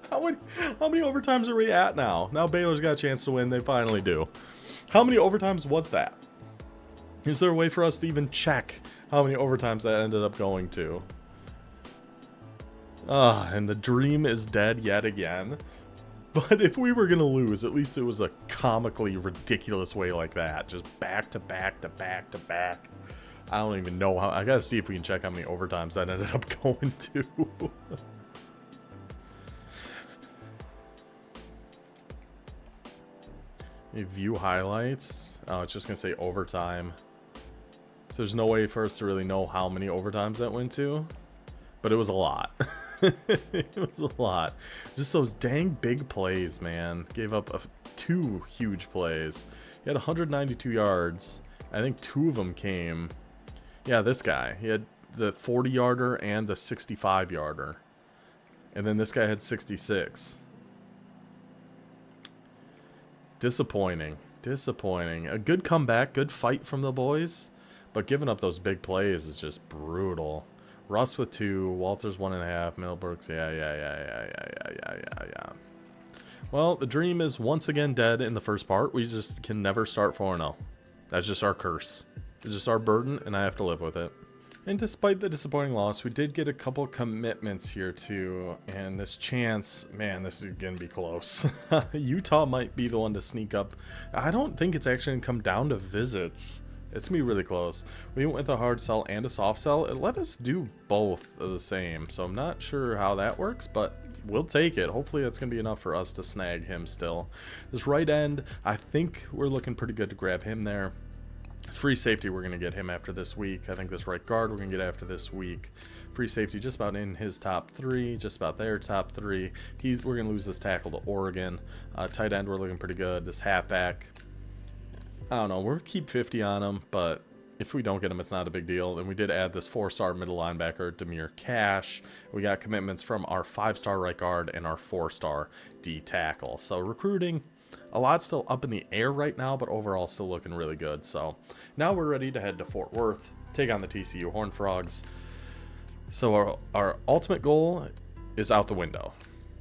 How many overtimes are we at now? Now Baylor's got a chance to win. They finally do. How many overtimes was that? Is there a way for us to even check how many overtimes that ended up going to? And the dream is dead yet again. But if we were going to lose, at least it was a comically ridiculous way like that. Just back to back to back to back. I don't even know how. I got to see if we can check how many overtimes that ended up going to. View highlights. Oh, it's just going to say overtime. So there's no way for us to really know how many overtimes that went to. But it was a lot. It was a lot. Just those dang big plays, man. Gave up 2 huge plays. He had 192 yards. I think 2 of them came. Yeah, this guy. He had the 40-yarder and the 65-yarder. And then this guy had 66. Disappointing. Disappointing. A good comeback. Good fight from the boys. But giving up those big plays is just brutal. Russ with 2, Walters 1.5, Middlebrooks, yeah. Well, the dream is once again dead in the first part. We just can never start 4-0. That's just our curse. It's just our burden, and I have to live with it. And despite the disappointing loss, we did get a couple commitments here too. And this chance, man, this is going to be close. Utah might be the one to sneak up. I don't think it's actually going to come down to visits. It's going to be really close. We went with a hard sell and a soft sell. It let us do both of the same. So I'm not sure how that works, but we'll take it. Hopefully that's going to be enough for us to snag him still. This right end, I think we're looking pretty good to grab him there. Free safety, we're going to get him after this week. I think this right guard we're going to get after this week. Free safety just about in his top 3, just about their top 3. We're going to lose this tackle to Oregon. Tight end, we're looking pretty good. This halfback, I don't know, we'll keep 50 on him, but if we don't get him, it's not a big deal. And we did add this 4-star middle linebacker, Demir Cash. We got commitments from our 5-star right guard and our 4-star D tackle. So recruiting, a lot still up in the air right now, but overall still looking really good. So now we're ready to head to Fort Worth, take on the TCU Horned Frogs. So our ultimate goal is out the window.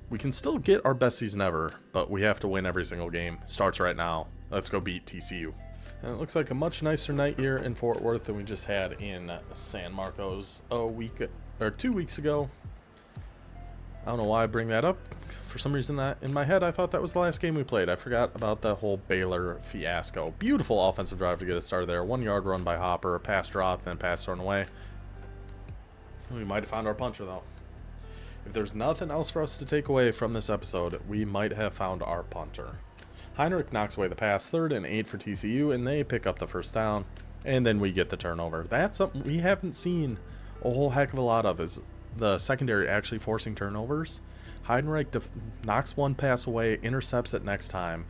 We can still get our best season ever, but we have to win every single game. Starts right now. Let's go beat TCU. And it looks like a much nicer night here in Fort Worth than we just had in San Marcos a week or 2 weeks ago. I don't know why I bring that up. For some reason, that in my head, I thought that was the last game we played. I forgot about the whole Baylor fiasco. Beautiful offensive drive to get us started there. 1-yard run by Hopper, a pass drop, then pass thrown away. We might have found our puncher, though. If there's nothing else for us to take away from this episode, we might have found our punter. Heinrich knocks away the pass, 3rd and 8 for TCU, and they pick up the first down, and then we get the turnover. That's something we haven't seen a whole heck of a lot of, is the secondary actually forcing turnovers. Heidenreich knocks one pass away, intercepts it next time.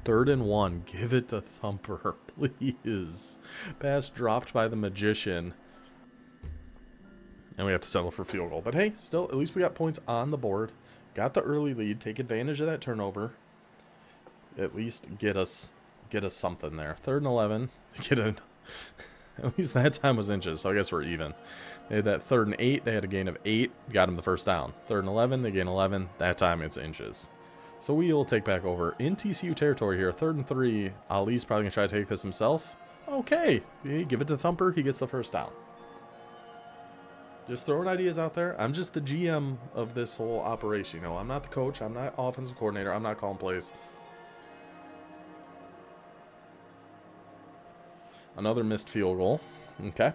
3rd and 1. Give it to Thumper, please. Pass dropped by the magician. And we have to settle for field goal. But hey, still, at least we got points on the board. Got the early lead. Take advantage of that turnover. At least get us something there. 3rd and 11. At least that time was inches, so I guess we're even. They had that 3rd and 8. They had a gain of 8. Got them the first down. 3rd and 11. They gain 11. That time it's inches. So we will take back over in TCU territory here. 3rd and 3. Ali's probably going to try to take this himself. Okay. Give it to Thumper. He gets the first down. Just throwing ideas out there. I'm just the GM of this whole operation. You know, I'm not the coach. I'm not offensive coordinator. I'm not calling plays. Another missed field goal. Okay.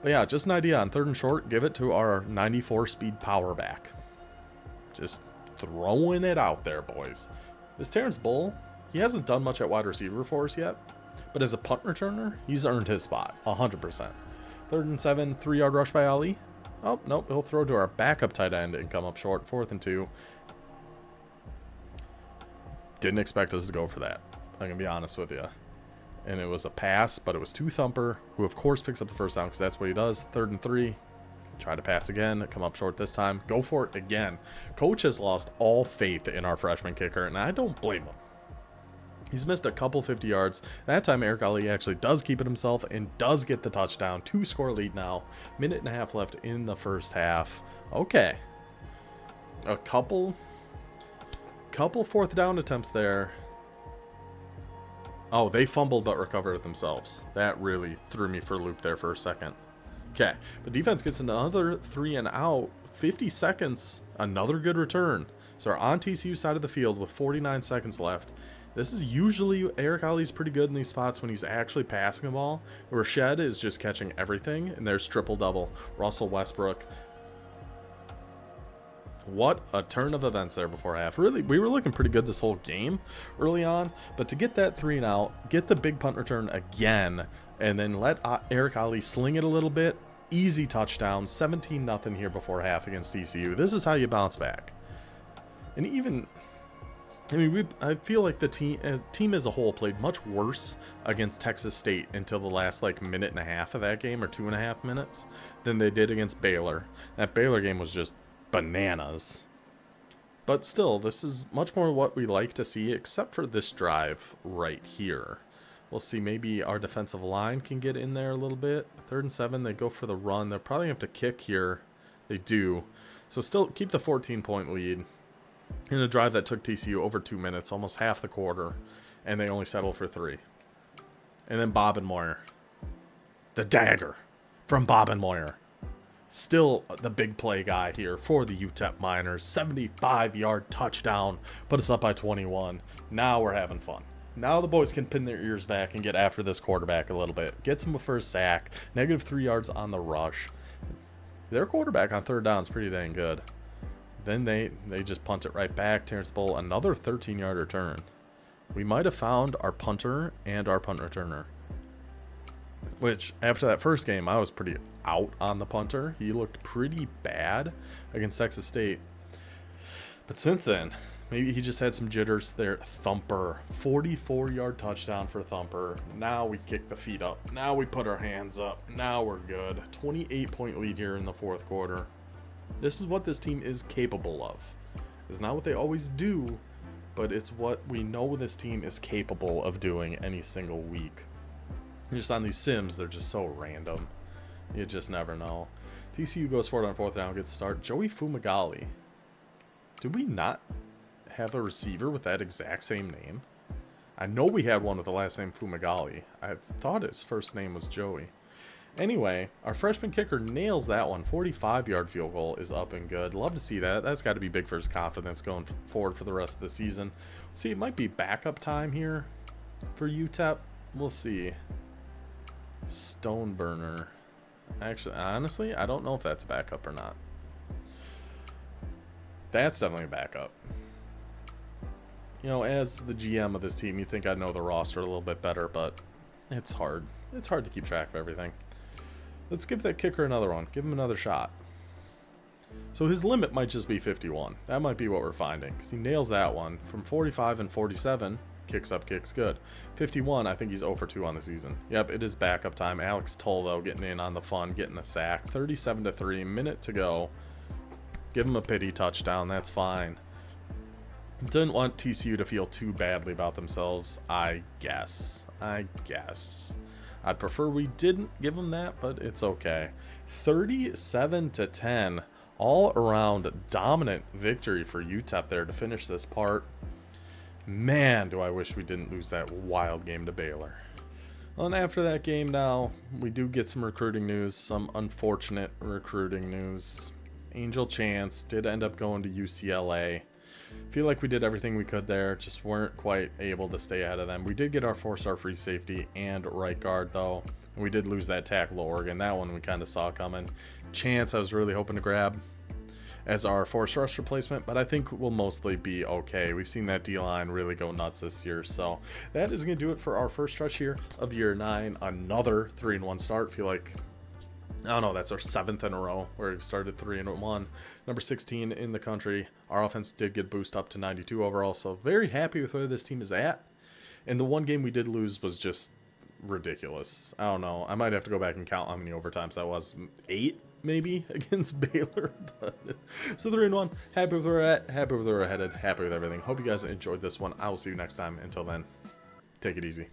But yeah, just an idea on 3rd and short. Give it to our 94 speed power back. Just throwing it out there, boys. This Terrence Bull, he hasn't done much at wide receiver for us yet. But as a punt returner, he's earned his spot. 100%. 3rd and 7, 3-yard rush by Ali. Oh, nope. He'll throw to our backup tight end and come up short. 4th and 2. Didn't expect us to go for that. I'm going to be honest with you. And it was a pass, but it was to Thumper, who of course picks up the first down because that's what he does. 3rd and 3. Try to pass again. Come up short this time. Go for it again. Coach has lost all faith in our freshman kicker, and I don't blame him. He's missed a couple 50 yards. That time, Eric Ali actually does keep it himself and does get the touchdown. 2-score lead now. 1.5 left in the first half. Okay. A couple 4th down attempts there. Oh, they fumbled but recovered it themselves. That really threw me for a loop there for a second. Okay, but defense gets another 3 and out. 50 seconds. Another good return. So we're on TCU side of the field with 49 seconds left. This is usually, Eric Ali's pretty good in these spots when he's actually passing the ball. Rashed is just catching everything, and there's triple-double. Russell Westbrook. What a turn of events there before half. Really, we were looking pretty good this whole game early on, but to get that 3 and out, get the big punt return again, and then let Eric Ali sling it a little bit, easy touchdown, 17-0 here before half against TCU. This is how you bounce back. And even... I mean, I feel like the team as a whole played much worse against Texas State until the last, like, 1.5 of that game, or 2.5 minutes, than they did against Baylor. That Baylor game was just bananas. But still, this is much more what we like to see, except for this drive right here. We'll see, maybe our defensive line can get in there a little bit. 3rd and 7, they go for the run. They'll probably have to kick here. They do. So still keep the 14-point lead. In a drive that took TCU over 2 minutes, almost half the quarter, and they only settled for 3. And then Bob and Moyer. The dagger from Bob and Moyer. Still the big play guy here for the UTEP Miners. 75-yard touchdown. Put us up by 21. Now we're having fun. Now the boys can pin their ears back and get after this quarterback a little bit. Gets him a first sack. -3 yards on the rush. Their quarterback on 3rd down is pretty dang good. Then they just punt it right back. Terrence Bull, another 13-yard return. We might have found our punter and our punt returner. Which, after that first game, I was pretty out on the punter. He looked pretty bad against Texas State. But since then, maybe he just had some jitters there. Thumper. 44-yard touchdown for Thumper. Now we kick the feet up. Now we put our hands up. Now we're good. 28-point lead here in the 4th quarter. This is what this team is capable of. It's not what they always do, but it's what we know this team is capable of doing any single week. Just on these sims, they're just so random. You just never know. TCU goes for it on 4th down, gets start. Joey Fumagalli. Did we not have a receiver with that exact same name? I know we had one with the last name Fumagalli. I thought his first name was Joey. Anyway, our freshman kicker nails that one. 45-yard field goal is up and good. Love to see that. That's got to be big for his confidence going forward for the rest of the season. See, it might be backup time here for UTEP. We'll see. Stoneburner. Actually, honestly, I don't know if that's a backup or not. That's definitely a backup. You know, as the GM of this team, you'd think I'd know the roster a little bit better, but it's hard. It's hard to keep track of everything. Let's give that kicker another one. Give him another shot. So his limit might just be 51. That might be what we're finding, because he nails that one. From 45 and 47, kicks up, kicks good. 51, I think he's 0 for 2 on the season. Yep, it is backup time. Alex Toll, though, getting in on the fun, getting a sack. 37 to 3, minute to go. Give him a pity touchdown, that's fine. Didn't want TCU to feel too badly about themselves, I guess. I'd prefer we didn't give them that, but it's okay. 37 to 10. All around dominant victory for UTEP there to finish this part. Man, do I wish we didn't lose that wild game to Baylor. Well, and after that game now, we do get some recruiting news, some unfortunate recruiting news. Angel Chance did end up going to UCLA. Feel like we did everything we could there, just weren't quite able to stay ahead of them. We did get our 4-star free safety and right guard though. We did lose that tackle to Oregon. That one we kind of saw coming. Chance I was really hoping to grab as our force rush replacement, but I think we'll mostly be okay. We've seen that D-line really go nuts this year, so that is going to do it for our first stretch here of year 9. Another 3-1 start. Feel like, I don't know, that's our 7th in a row where we started 3-1. Number 16 in the country. Our offense did get boosted up to 92 overall, so very happy with where this team is at. And the one game we did lose was just ridiculous. I don't know. I might have to go back and count how many overtimes that was. 8? Maybe against Baylor. But so 3-1. Happy with where we're at. Happy with where we're headed. Happy with everything. Hope you guys enjoyed this one. I will see you next time. Until then, take it easy.